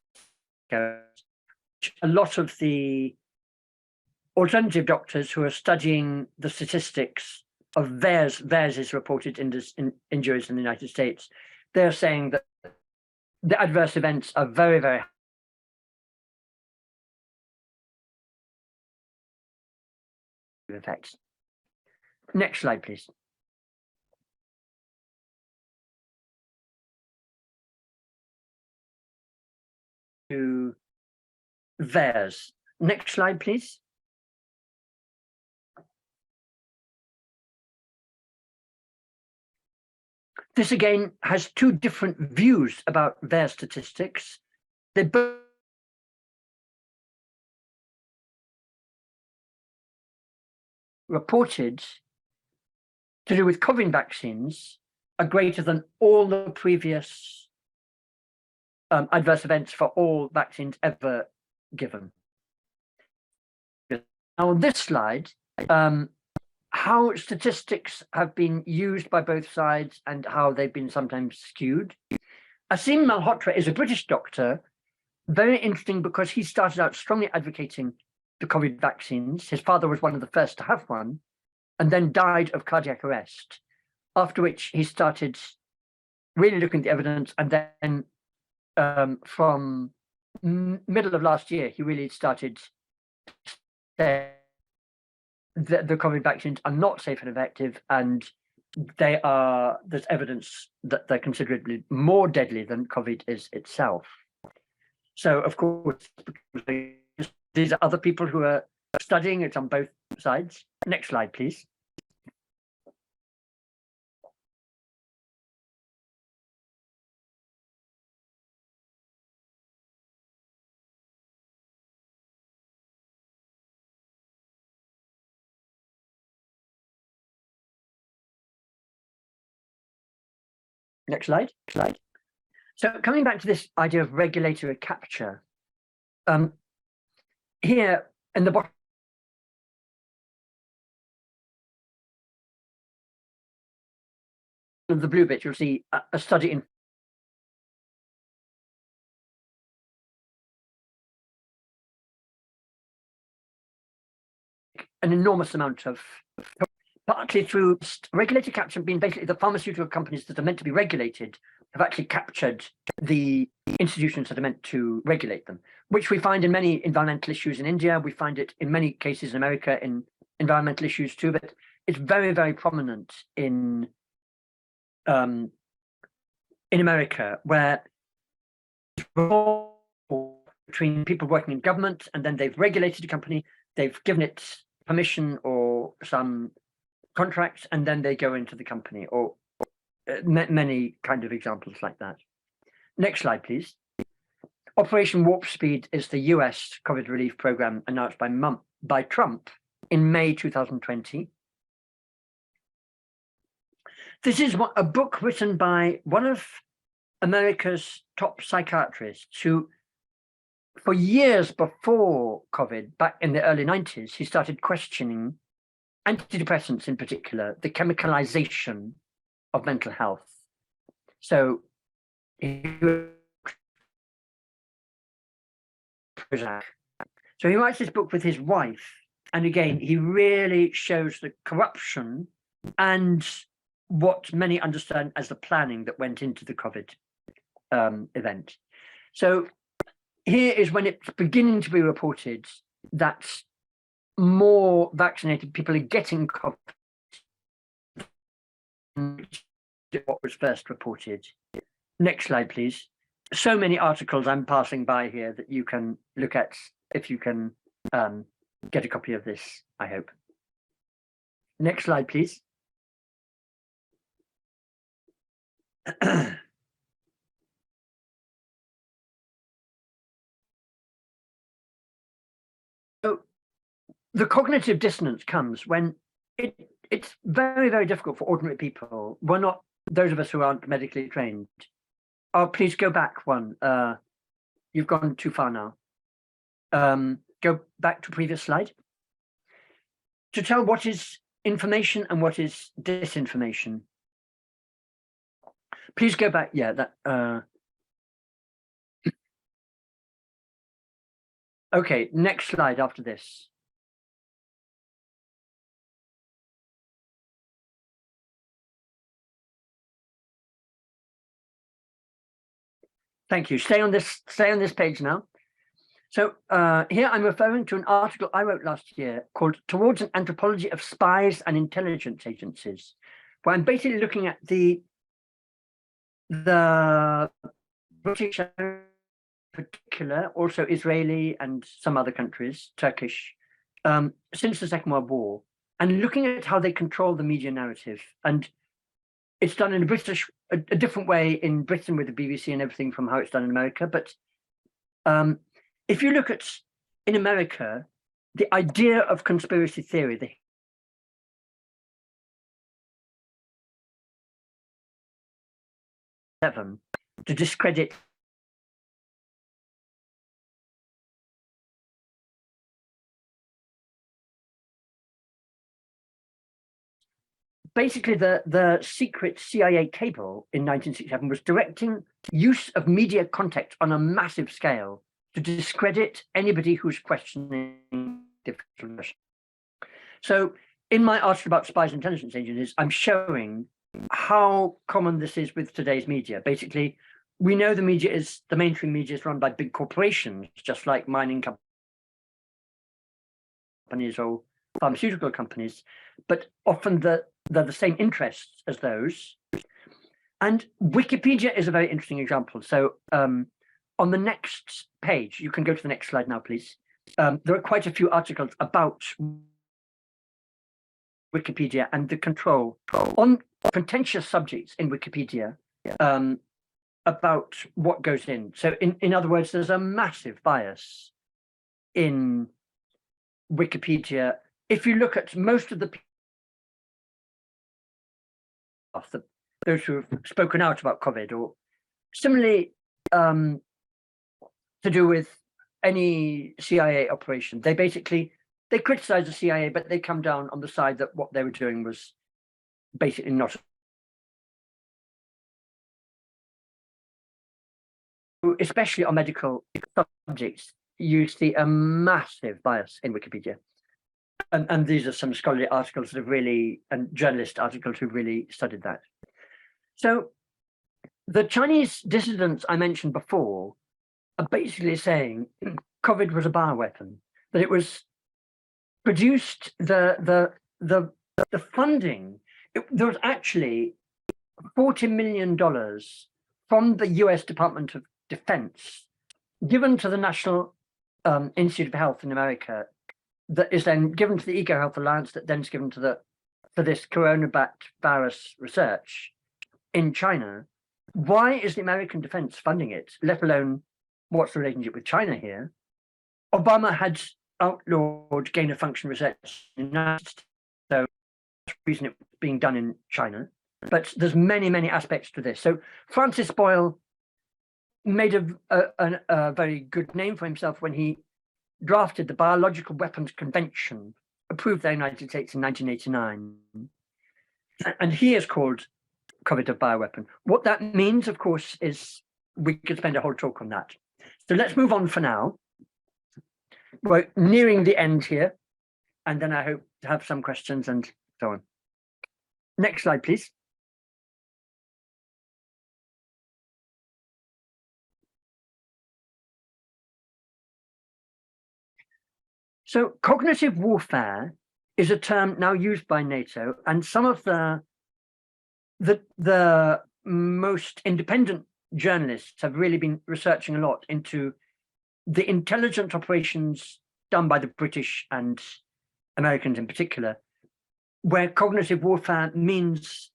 A lot of the alternative doctors who are studying the statistics of VAERS is reported injuries in the United States, they're saying that the adverse events are very, very effects. Next slide, please. To VAERS. Next slide, please. This again has two different views about VAERS statistics. They both reported to do with COVID vaccines are greater than all the previous adverse events for all vaccines ever given. Now on this slide, how statistics have been used by both sides and how they've been sometimes skewed. Asim Malhotra is a British doctor, very interesting because he started out strongly advocating the COVID vaccines. His father was one of the first to have one and then died of cardiac arrest, after which he started really looking at the evidence, and then from middle of last year, he really started saying that the COVID vaccines are not safe and effective, and there's evidence that they're considerably more deadly than COVID is itself. So of course, these are other people who are studying it on both sides. Next slide, please. Next slide. So coming back to this idea of regulatory capture, here in the bottom of the blue bit, you'll see a study in an enormous amount of, partly through regulatory capture, being basically the pharmaceutical companies that are meant to be regulated have actually captured the institutions that are meant to regulate them, which we find in many environmental issues in India. We find it in many cases in America in environmental issues too, but it's very, very prominent in America, where between people working in government, and then they've regulated a company, they've given it permission or some contracts, and then they go into the company, or many kind of examples like that. Next slide, please. Operation Warp Speed is the US COVID relief program announced by Trump in May 2020. This is a book written by one of America's top psychiatrists who, for years before COVID, back in the early 90s, he started questioning antidepressants in particular, the chemicalization of mental health. So he writes this book with his wife, And again, he really shows the corruption and what many understand as the planning that went into the COVID event. So here is when it's beginning to be reported that more vaccinated people are getting COVID than what was first reported. Next slide, please. So many articles I'm passing by here that you can look at if you can get a copy of this, I hope. Next slide, please. So the cognitive dissonance comes when it's very, very difficult for ordinary people. We're not those of us who aren't medically trained. Oh, please go back one. You've gone too far now. Go back to previous slide. To tell what is information and what is disinformation. Please go back. Yeah, that. Okay, next slide after this. Thank you. Stay on this page now. So here I'm referring to an article I wrote last year called Towards an Anthropology of Spies and Intelligence Agencies, where I'm basically looking at the British in particular, also Israeli and some other countries, Turkish, since the Second World War, and looking at how they control the media narrative. And it's done in a different way in Britain with the BBC and everything from how it's done in America. But if you look at, in America, the idea of conspiracy theory, to discredit basically the secret CIA cable in 1967 was directing use of media contact on a massive scale to discredit anybody who's questioning different. So in my article about spies and intelligence agencies, I'm showing how common this is with today's media. Basically, we know the mainstream media is run by big corporations, just like mining companies or pharmaceutical companies, but often they're the same interests as those. And Wikipedia is a very interesting example. So on the next page, you can go to the next slide now, please. There are quite a few articles about Wikipedia and the control on contentious subjects in Wikipedia about what goes in. So in other words, there's a massive bias in Wikipedia. If you look at most of the those who have spoken out about COVID, or similarly to do with any CIA operation, they criticize the CIA, but they come down on the side that what they were doing was basically not. Especially on medical subjects, you see a massive bias in Wikipedia. And these are some scholarly articles that have really, and journalist articles who've really studied that. So the Chinese dissidents I mentioned before are basically saying COVID was a bioweapon, that it was produced, the funding, there was actually $40 million from the US Department of Defense given to the National Institute of Health in America, that is then given to the Eco Health Alliance, that then is given to for this coronavirus research in China. Why is the American defense funding it, let alone what's the relationship with China here? Obama had outlawed gain of function research in the United States, so that's the reason it was being done in China. But there's many, many aspects to this. So Francis Boyle made a very good name for himself when he drafted the Biological Weapons Convention, approved by the United States in 1989. And he is called COVID a bioweapon. What that means, of course, is we could spend a whole talk on that. So let's move on for now. We're nearing the end here. and then I hope to have some questions and so on. Next slide, please. So cognitive warfare is a term now used by NATO, and some of the most independent journalists have really been researching a lot into the intelligence operations done by the British and Americans in particular, where cognitive warfare means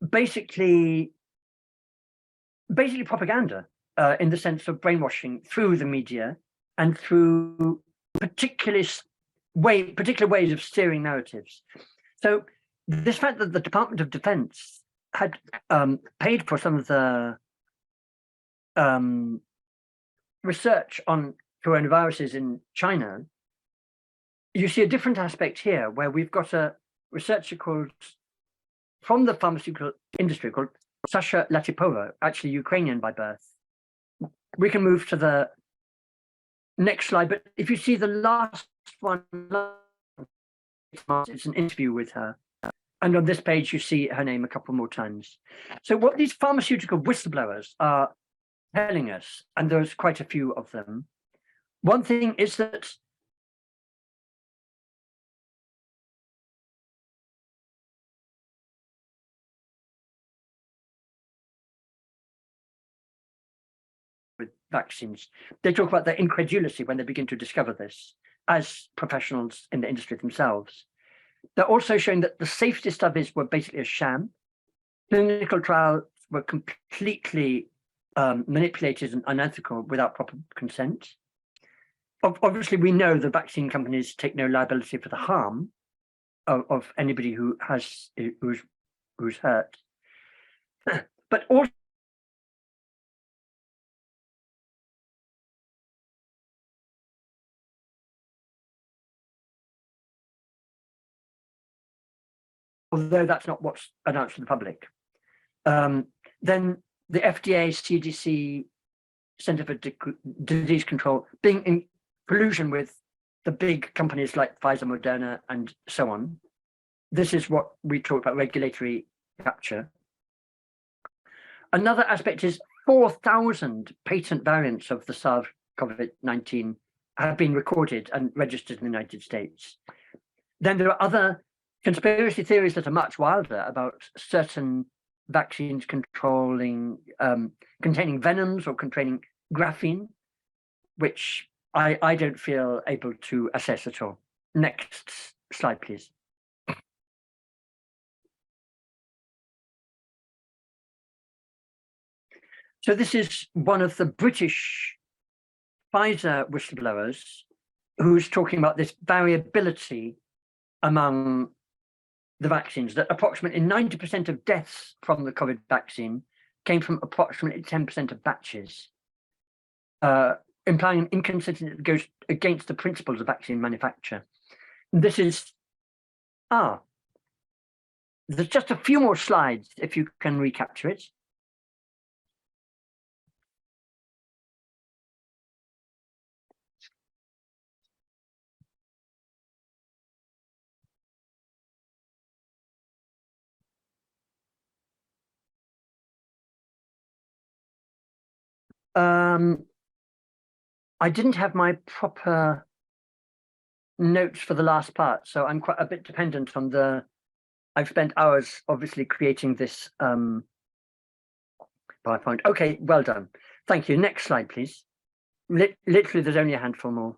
basically propaganda, in the sense of brainwashing through the media and through particular ways of steering narratives. So this fact that the Department of Defense had paid for some of the research on coronaviruses in China, you see a different aspect here, where we've got a researcher from the pharmaceutical industry called Sasha Latipova, actually Ukrainian by birth. We can move to the next slide, but if you see the last one, it's an interview with her. And on this page, you see her name a couple more times. So what these pharmaceutical whistleblowers are telling us, and there's quite a few of them, one thing is that with vaccines, they talk about their incredulity when they begin to discover this as professionals in the industry themselves. They're also showing that the safety studies were basically a sham. Clinical trials were completely manipulated and unethical without proper consent. Obviously, we know the vaccine companies take no liability for the harm of anybody who's hurt. But also, although that's not what's announced to the public, then the FDA, CDC, Center for Disease Control, being in collusion with the big companies like Pfizer, Moderna, and so on. This is what we talk about, regulatory capture. Another aspect is 4,000 patent variants of the SARS-CoV-19 have been recorded and registered in the United States. Then there are other conspiracy theories that are much wilder about certain vaccines containing venoms or containing graphene, which I don't feel able to assess at all. Next slide, please. So this is one of the British Pfizer whistleblowers who's talking about this variability among the vaccines, that approximately 90% of deaths from the COVID vaccine came from approximately 10% of batches, implying an inconsistency that goes against the principles of vaccine manufacture. And this is, there's just a few more slides if you can recapture it. I didn't have my proper notes for the last part, so I'm quite a bit dependent on I've spent hours obviously creating this PowerPoint. Okay, well done. Thank you. Next slide, please. Literally, there's only a handful more.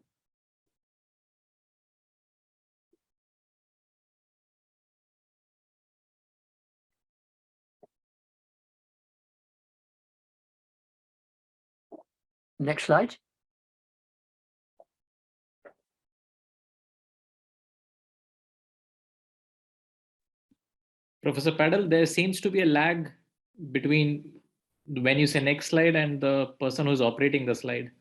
Next slide. Professor Padel, there seems to be a lag between when you say next slide and the person who's operating the slide.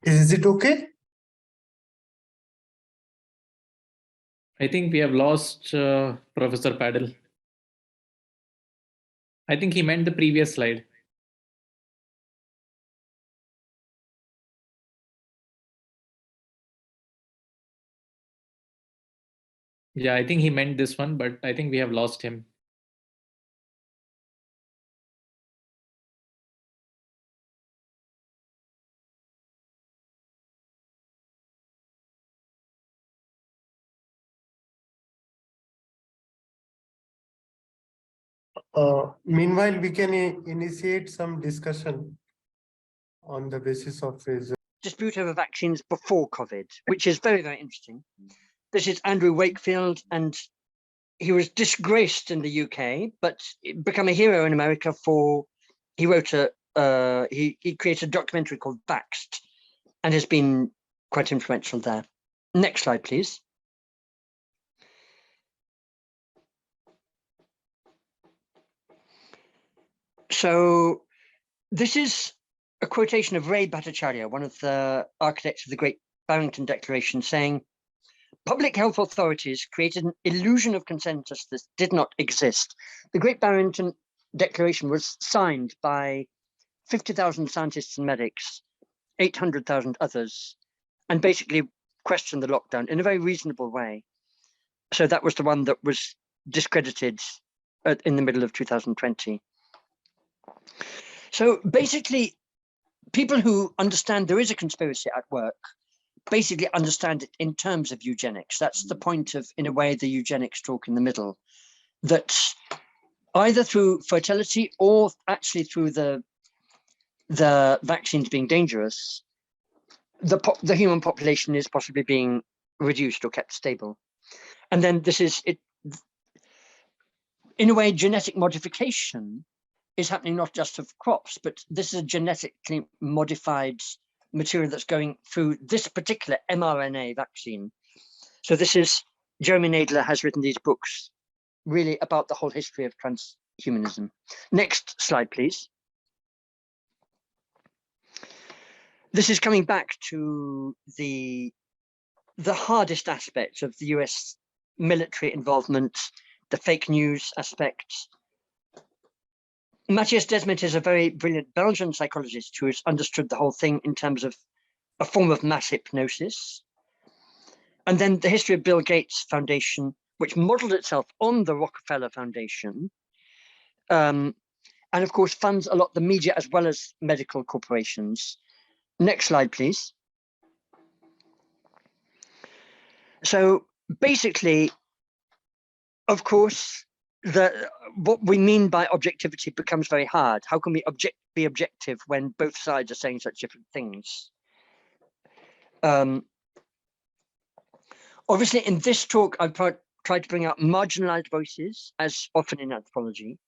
Is it okay? I think we have lost Professor Padel. I think he meant the previous slide. Yeah, I think he meant this one, but I think we have lost him. Meanwhile, we can initiate some discussion on the basis of his Dispute over vaccines before COVID, which is very, very interesting. This is Andrew Wakefield, and he was disgraced in the UK, but become a hero in America for, he wrote he created a documentary called Vaxxed and has been quite influential there. Next slide, please. So this is a quotation of Ray Bhattacharya, one of the architects of the Great Barrington Declaration, saying, public health authorities created an illusion of consensus that did not exist. The Great Barrington Declaration was signed by 50,000 scientists and medics, 800,000 others, and basically questioned the lockdown in a very reasonable way. So that was the one that was discredited in the middle of 2020. So basically, people who understand there is a conspiracy at work basically understand it in terms of eugenics. That's the point of, in a way, the eugenics talk in the middle, that either through fertility or actually through the vaccines being dangerous, the human population is possibly being reduced or kept stable. And then this is it. In a way, genetic modification is happening not just of crops, but this is a genetically modified material that's going through this particular mRNA vaccine. So this is, Jeremy Nadler has written these books really about the whole history of transhumanism. Next slide, please. This is coming back to the hardest aspects of the US military involvement, the fake news aspect. Matthias Desmet is a very brilliant Belgian psychologist who has understood the whole thing in terms of a form of mass hypnosis. And then the history of Bill Gates Foundation, which modeled itself on the Rockefeller Foundation, and of course funds a lot the media as well as medical corporations. Next slide, please. So basically, of course, what we mean by objectivity becomes very hard. How can we be objective when both sides are saying such different things? Obviously, in this talk, I've tried to bring out marginalized voices, as often in anthropology.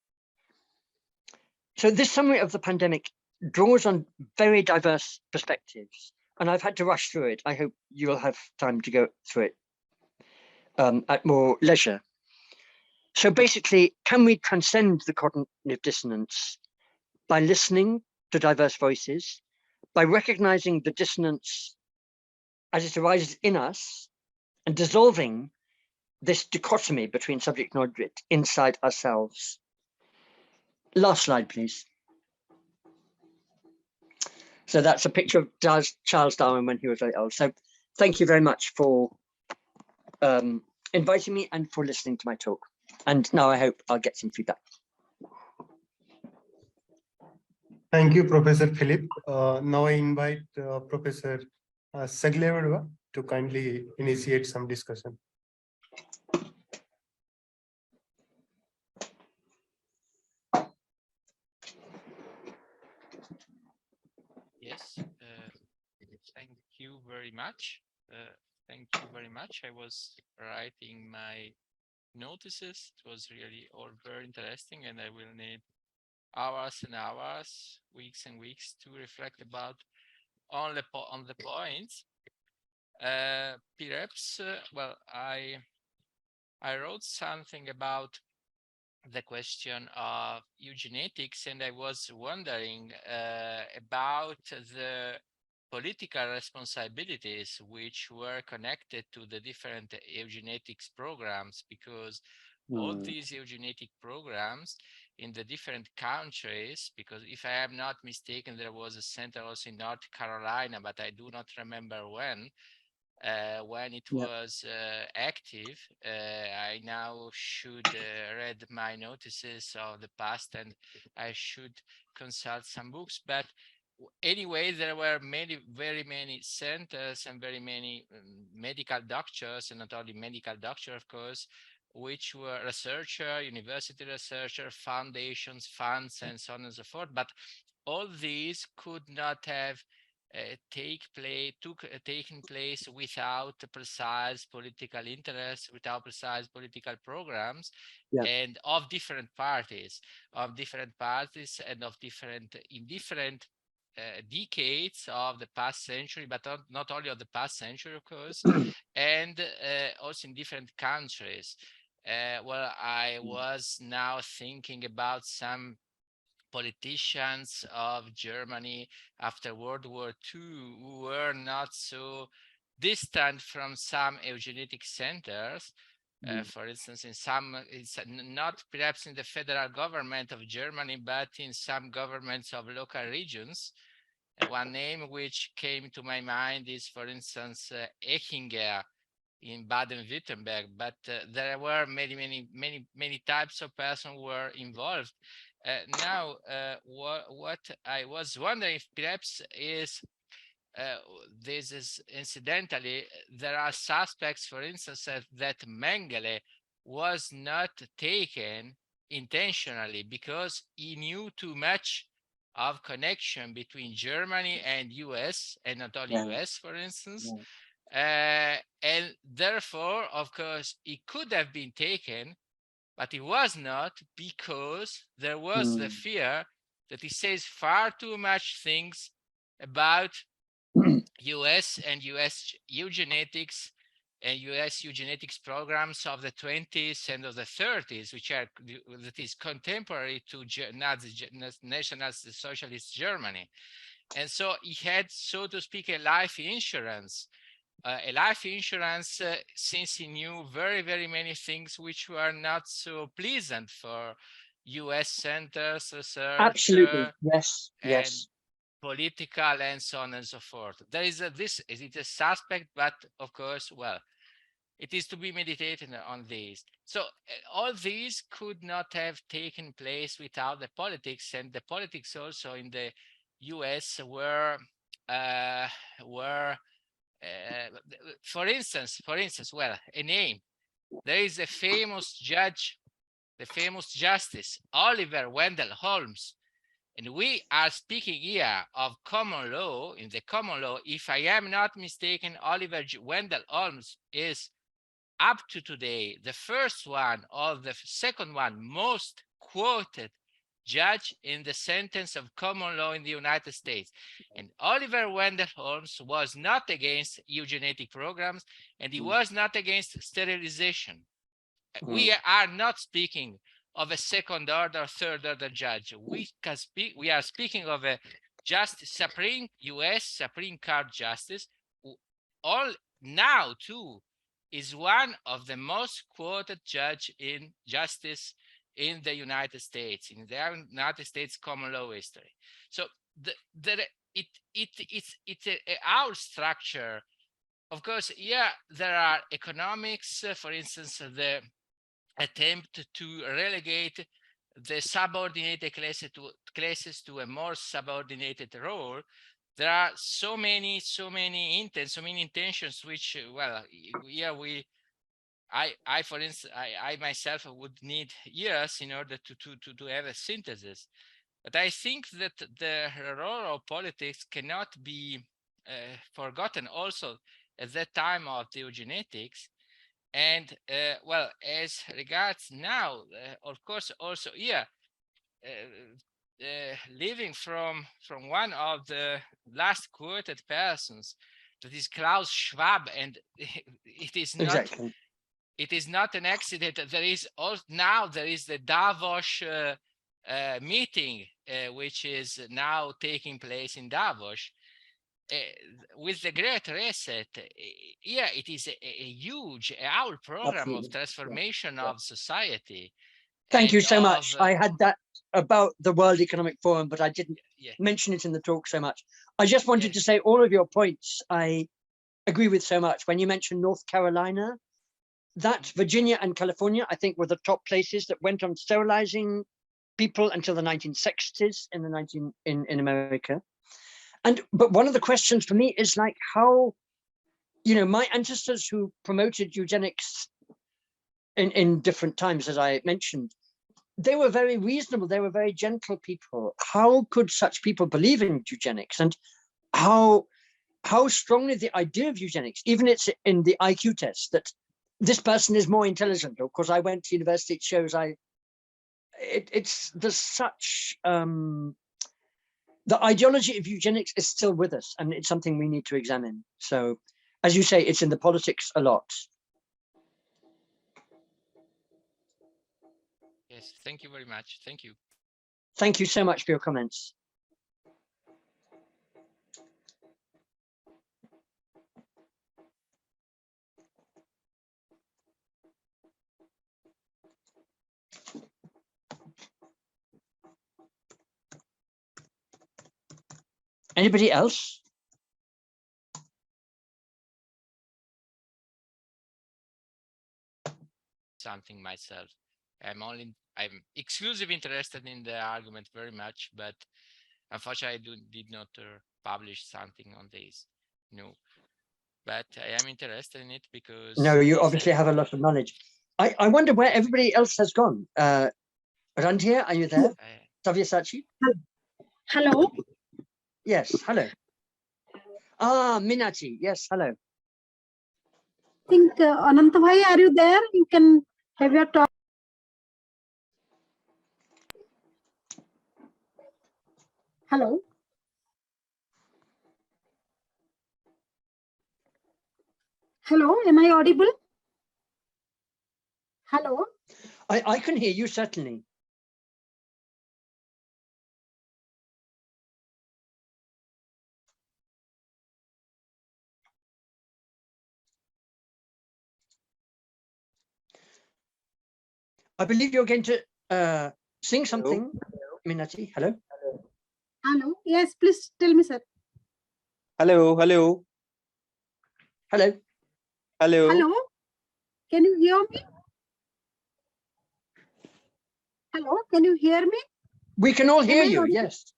So this summary of the pandemic draws on very diverse perspectives, and I've had to rush through it. I hope you will have time to go through it at more leisure. So basically, can we transcend the cognitive dissonance by listening to diverse voices, by recognizing the dissonance as it arises in us, and dissolving this dichotomy between subject and object inside ourselves? Last slide, please. So that's a picture of Charles Darwin when he was very old. So thank you very much for inviting me and for listening to my talk. And now I hope I'll get some feedback. Thank you, Professor Philip. Now I invite Professor Sagyavadava to kindly initiate some discussion. Yes, thank you very much. Thank you very much. I was writing my notices. It was really all very interesting, and I will need hours and hours, weeks and weeks to reflect about on the points. Perhaps, well, I wrote something about the question of eugenetics, and I was wondering about the political responsibilities which were connected to the different eugenetics programs, because all these eugenetic programs in the different countries, because if I am not mistaken, there was a center also in North Carolina, but I do not remember when it was active. I now should read my notices of the past, and I should consult some books. But anyway, there were very many centers and very many medical doctors, and not only medical doctors, of course, which were researcher, university researcher, foundations, funds, and so on and so forth. But all these could not have taken place without precise political interests, without precise political programs, and of different parties, and of different decades of the past century, but not only of the past century, of course, and also in different countries. Well, I was now thinking about some politicians of Germany after World War II who were not so distant from some eugenetic centers. For instance, not perhaps in the federal government of Germany, but in some governments of local regions. One name which came to my mind is, for instance, Echinger in Baden-Württemberg, but there were many types of persons who were involved. Now, what I was wondering if perhaps is, this is incidentally, there are suspects, for instance, that Mengele was not taken intentionally because he knew too much of connection between Germany and US, and not only US, for instance. And therefore, of course, it could have been taken, but it was not, because there was the fear that he says far too much things about US and US eugenics and US eugenics programs of the 20s and of the 30s, which are, that is contemporary to National Socialist Germany. And so he had, so to speak, a life insurance. Since he knew very many things which were not so pleasant for US centers, research, absolutely, yes, yes, political, and so on and so forth. There is it a suspect, but of course, well, it is to be meditated on these. So all these could not have taken place without the politics, and the politics also in the US were for instance, well, a name. There is a famous judge, the famous justice, Oliver Wendell Holmes. And we are speaking here of common law. In the common law, if I am not mistaken, Oliver Wendell Holmes is up to today the first one or the second one most quoted judge in the sentence of common law in the United States. And Oliver Wendell Holmes was not against eugenetic programs, and he was not against sterilization. We are not speaking of a second order, third order judge. We are speaking of a Supreme US Supreme Court justice, who all now too is one of the most quoted judge in justice in the United States, in the United States common law history. So it's our structure. Of course, yeah, there are economics, for instance, the attempt to relegate the subordinated classes to a more subordinated role. There are so many intentions, which, well, here I for instance, I myself would need years in order to have a synthesis. But I think that the role of politics cannot be forgotten also at that time of the eugenetics. And well, as regards now, of course, also here, living from one of the last quoted persons, that is Klaus Schwab, and it is not exactly. It is not an accident. There is also now there is the Davos meeting, which is now taking place in Davos, with the Great Reset, yeah, it is a huge, a whole program Absolutely. of transformation of society. Thank you and so much. of, I had that about the World Economic Forum, but I didn't yeah, mention it in the talk so much. I just wanted yeah. to say all of your points I agree with so much. When you mentioned North Carolina, that Virginia and California, I think, were the top places that went on sterilizing people until the 1960s in America. But one of the questions for me is like how, you know, my ancestors who promoted eugenics in different times, as I mentioned, they were very reasonable. They were very gentle people. How could such people believe in eugenics? And how strongly the idea of eugenics, even it's in the IQ test, that this person is more intelligent, or because I went to university, it shows there's such, the ideology of eugenics is still with us, and it's something we need to examine. So, as you say, it's in the politics a lot. Yes, thank you very much. Thank you. Thank you so much for your comments. Anybody else? Something myself. I'm exclusively interested in the argument very much, but unfortunately I did not publish something on this. No, but I am interested in it because No, you obviously have a lot of knowledge. I wonder where everybody else has gone. Randhir, are you there? Savyasaachi? Hello. Yes, hello. Ah, Minati, yes, hello. I think Ananta bhai, are you there? You can have your talk. Hello. Hello, am I audible? Hello. I can hear you, certainly. I believe you're going to sing something, Minati. Hello. Hello. Yes, please tell me, sir. Hello, hello, Hello. hello. Hello. Can you hear me? Hello. Can you hear me? We can all hear I you, audible? yes.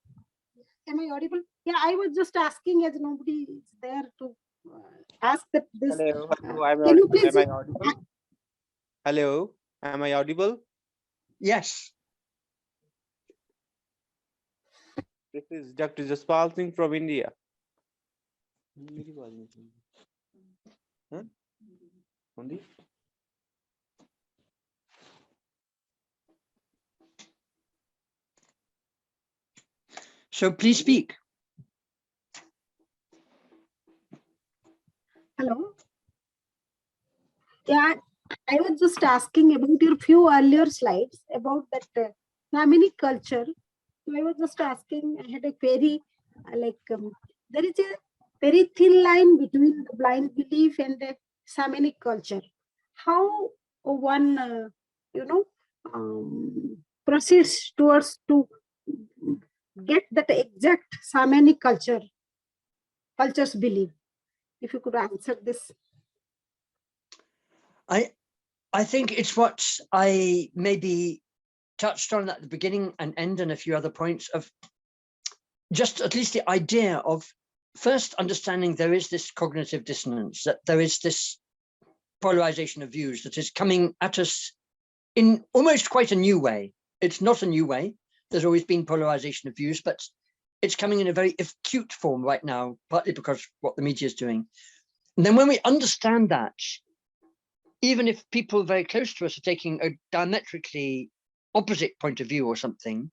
Am I audible? Yeah, I was just asking as nobody is there to ask that this. Hello, hello. Am Can you I please? audible? Hello, am I audible? Yes. This is Dr. Jaspal Singh from India. Huh? Only? So please speak. Hello. Yeah, I was just asking about your few earlier slides about that Samini culture. So I was just asking, I had a query, there is a very thin line between the blind belief and the Samini culture. How one, proceeds towards to get that exact Samini culture's belief? If you could answer this. I think it's what I maybe touched on at the beginning and end and a few other points of just at least the idea of first understanding there is this cognitive dissonance, that there is this polarization of views that is coming at us in almost quite a new way. It's not a new way. There's always been polarization of views, but it's coming in a very acute form right now, partly because of what the media is doing. And then when we understand that, even if people very close to us are taking a diametrically opposite point of view or something,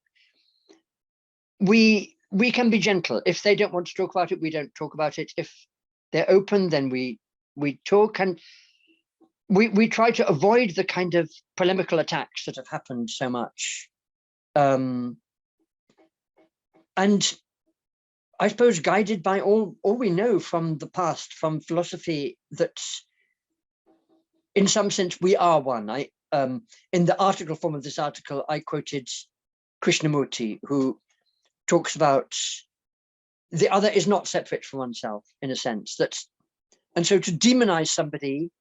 we can be gentle. If they don't want to talk about it, we don't talk about it. If they're open, then we talk, and we try to avoid the kind of polemical attacks that have happened so much. And I suppose, guided by all we know from the past, from philosophy, that in some sense we are one. In the article form of this article, I quoted Krishnamurti, who talks about the other is not separate from oneself, in a sense. And so to demonize somebody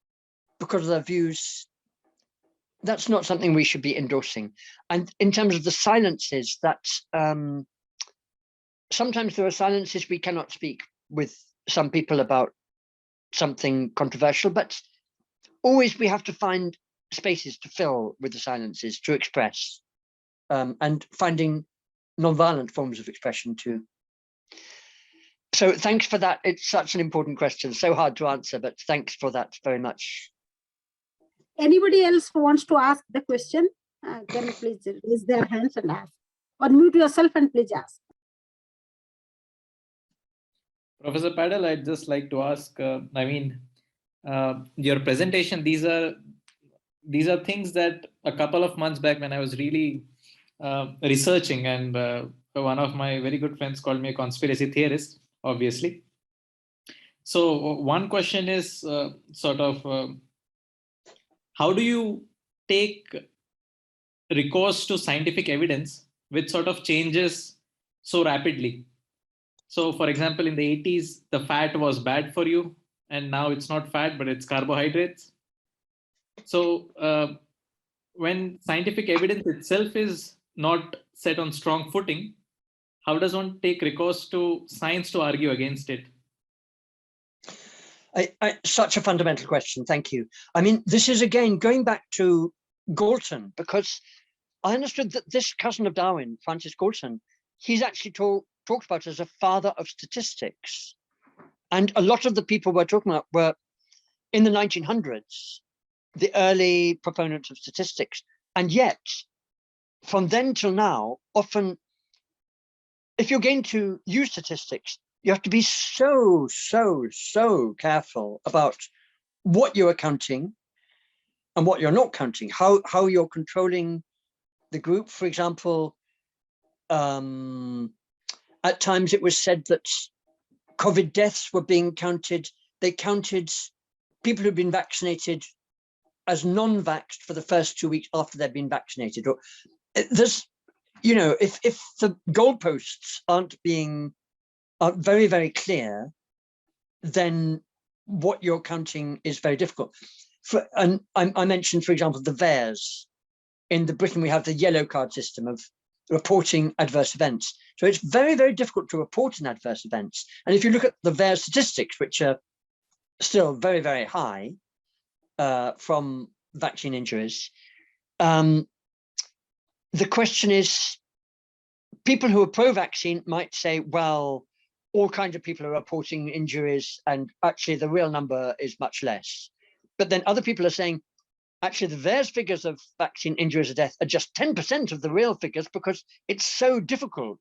because of their views, that's not something we should be endorsing. And in terms of the silences, that sometimes there are silences we cannot speak with some people about something controversial, but always we have to find spaces to fill with the silences, to express, and finding non-violent forms of expression too. So thanks for that. It's such an important question, so hard to answer, but thanks for that very much. Anybody else who wants to ask the question, can you please raise their hands and ask, or mute yourself and please ask. Professor Padel, I'd just like to ask, your presentation, these are things that a couple of months back when I was really researching, and one of my very good friends called me a conspiracy theorist, obviously. So one question is how do you take recourse to scientific evidence which sort of changes so rapidly? So for example, in the 80s, the fat was bad for you, and now it's not fat, but it's carbohydrates. So when scientific evidence itself is not set on strong footing, how does one take recourse to science to argue against it? Such a fundamental question, thank you. I mean, this is again going back to Galton, because I understood that this cousin of Darwin, Francis Galton, he's actually talked about as a father of statistics. And a lot of the people we're talking about were in the 1900s, the early proponents of statistics. And yet, from then till now, often, if you're going to use statistics, you have to be so careful about what you're counting and what you're not counting, how you're controlling the group. For example, at times it was said that COVID deaths were being counted. They counted people who'd been vaccinated as non-vaxxed for the first 2 weeks after they'd been vaccinated. Or there's, you know, if the goalposts aren't very, very clear, then what you're counting is very difficult. And I mentioned, for example, the VAERS. In Britain, we have the yellow card system of reporting adverse events. So it's very, very difficult to report an adverse events. And if you look at the VAERS statistics, which are still very, very high from vaccine injuries, the question is, people who are pro-vaccine might say, well, all kinds of people are reporting injuries, and actually the real number is much less. But then other people are saying, actually, the VAERS figures of vaccine injuries or death are just 10% of the real figures because it's so difficult.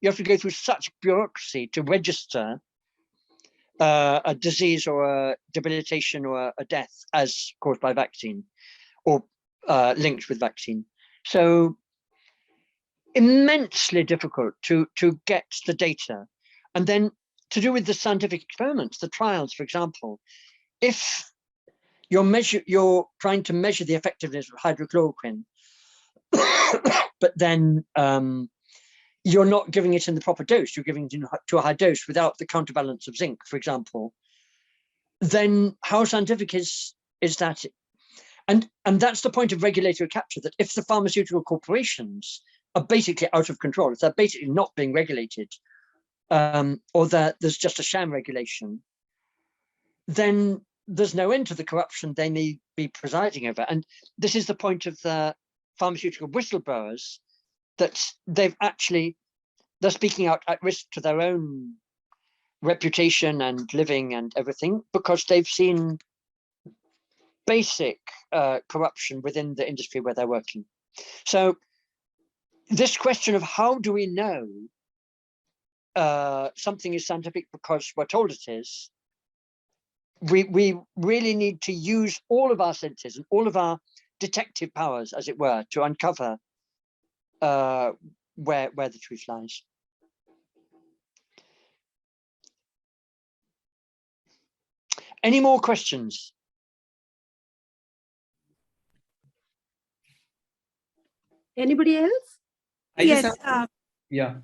You have to go through such bureaucracy to register a disease or a debilitation or a death as caused by vaccine or linked with vaccine. So immensely difficult to get the data. And then to do with the scientific experiments, the trials, for example, if you're trying to measure the effectiveness of hydrochloroquine, but then you're not giving it in the proper dose, you're giving it to a high dose without the counterbalance of zinc, for example, then how scientific is that? And that's the point of regulatory capture, that if the pharmaceutical corporations are basically out of control, if they're basically not being regulated, or that there's just a sham regulation, then there's no end to the corruption they may be presiding over. And this is the point of the pharmaceutical whistleblowers, that they're speaking out at risk to their own reputation and living and everything, because they've seen basic corruption within the industry where they're working. So this question of how do we know something is scientific because we're told it is, we really need to use all of our senses and all of our detective powers, as it were, to uncover where the truth lies. Any more questions? Anybody else? I just Yes. have, yeah.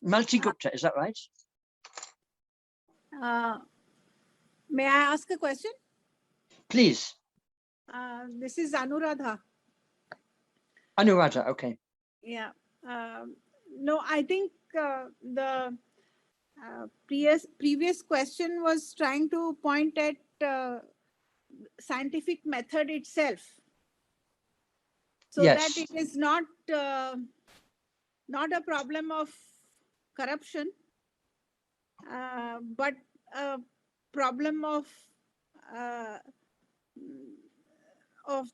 Malti Gupta, is that right? May I ask a question? Please. This is Anuradha. Anuradha, okay. Yeah. No, I think the previous question was trying to point at scientific method itself, so Yes. that it is not a problem of corruption, but a problem of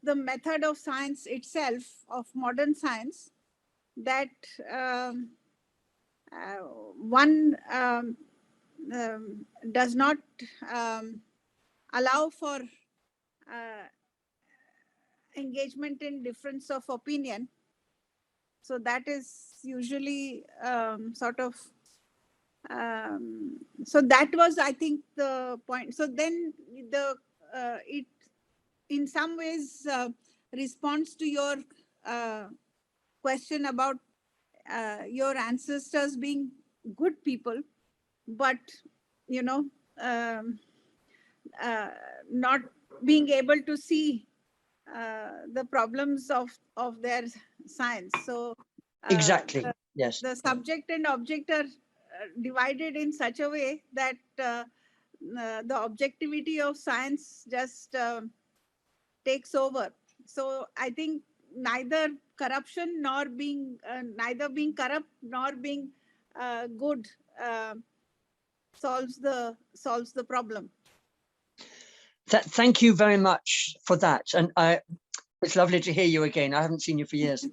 the method of science itself, of modern science, that one does not allow for engagement in difference of opinion. So that is usually sort of, so that was, I think, the point. So then it in some ways responds to your question about your ancestors being good people, but not being able to see the problems of their science. So Exactly. Yes. the subject and object are divided in such a way that the objectivity of science just takes over. So I think neither corruption nor being neither being corrupt nor being good solves the problem. Thank you very much for that. And it's lovely to hear you again. I haven't seen you for years.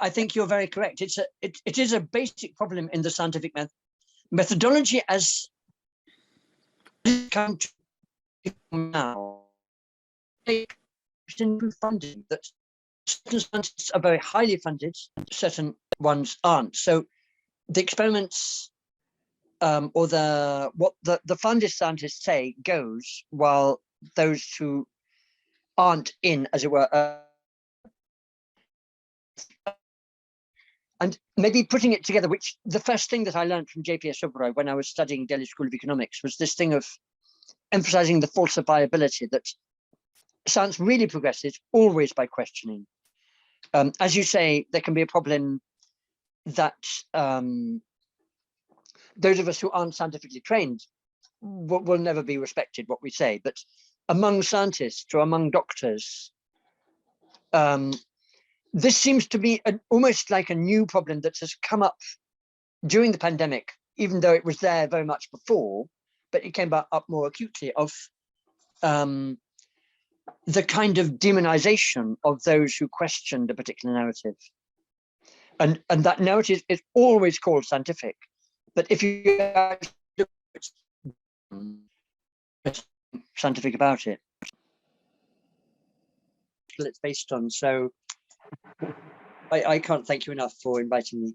I think you're very correct. It is a basic problem in the scientific methodology as come to now. Funding that certain scientists are very highly funded, certain ones aren't. So the experiments or what the funded scientists say goes, while those who aren't in, as it were, and maybe putting it together, which the first thing that I learned from JPS Oberoi when I was studying Delhi School of Economics was this thing of emphasizing the falsifiability, that science really progresses always by questioning. As you say, there can be a problem that those of us who aren't scientifically trained will never be respected what we say, but among scientists or among doctors, this seems to be almost like a new problem that has come up during the pandemic, even though it was there very much before, but it came up more acutely, of the kind of demonization of those who questioned a particular narrative. And that narrative is always called scientific, but if you look at scientific about it, it's based on. So I can't thank you enough for inviting me.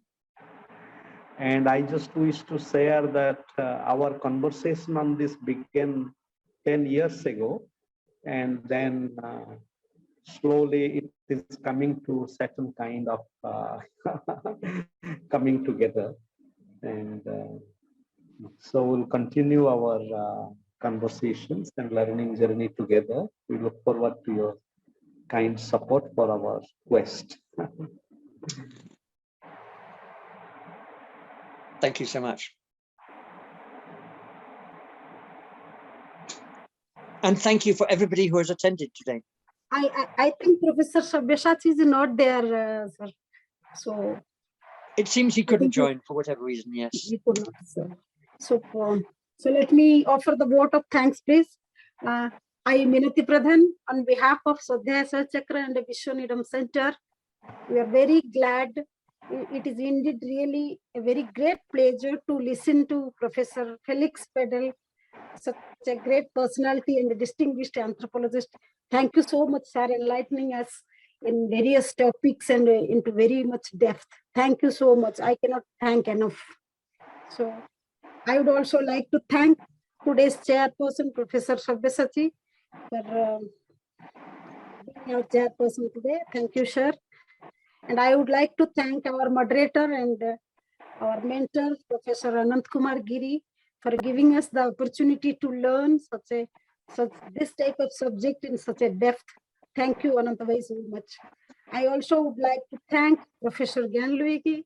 And I just wish to share that our conversation on this began 10 years ago, and then slowly it is coming to certain kind of coming together. And so we'll continue our conversations and learning journey together. We look forward to your kind support for our quest. Thank you so much. And thank you for everybody who has attended today. I think Professor Savyasaachi is not there, sir. So it seems he couldn't join for whatever reason. Yes, he could not, sir. So let me offer the vote of thanks, please. I, Minati Pradhan, on behalf of Savyasaachi and the Vishwaneedam Center, we are very glad. It is indeed really a very great pleasure to listen to Professor Felix Padel, such a great personality and a distinguished anthropologist. Thank you so much, sir, enlightening us in various topics and into very much depth. Thank you so much. I cannot thank enough. So I would also like to thank today's chairperson, Professor Savyasaachi, for being our chairperson today. Thank you, sir. And I would like to thank our moderator and our mentor, Professor Kumar Giri, for giving us the opportunity to learn this type of subject in such a depth. Thank you, Ananta, so much. I also would like to thank Professor Gyanluigi,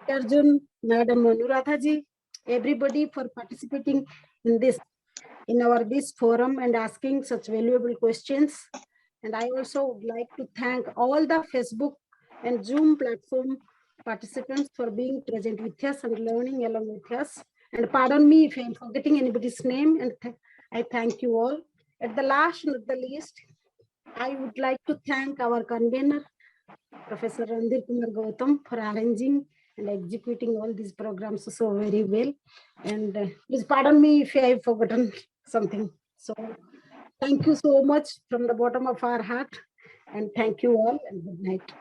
Arjun, Madam Anuradhaji, everybody for participating in this forum and asking such valuable questions. And I also would like to thank all the Facebook and Zoom platform participants for being present with us and learning along with us. And pardon me if I'm forgetting anybody's name, and I thank you all. At the last, not the least, I would like to thank our convener, Professor Randhir Kumar Gautam, for arranging and executing all these programs so very well. And please pardon me if I have forgotten something. So thank you so much from the bottom of our heart, and thank you all, and good night.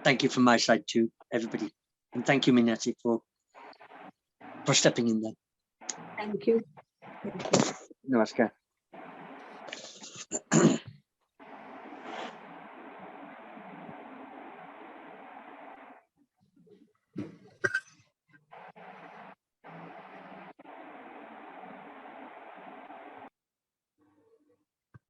Thank you from my side too, everybody. And thank you, Minati, for stepping in there. Thank you. Namaskar.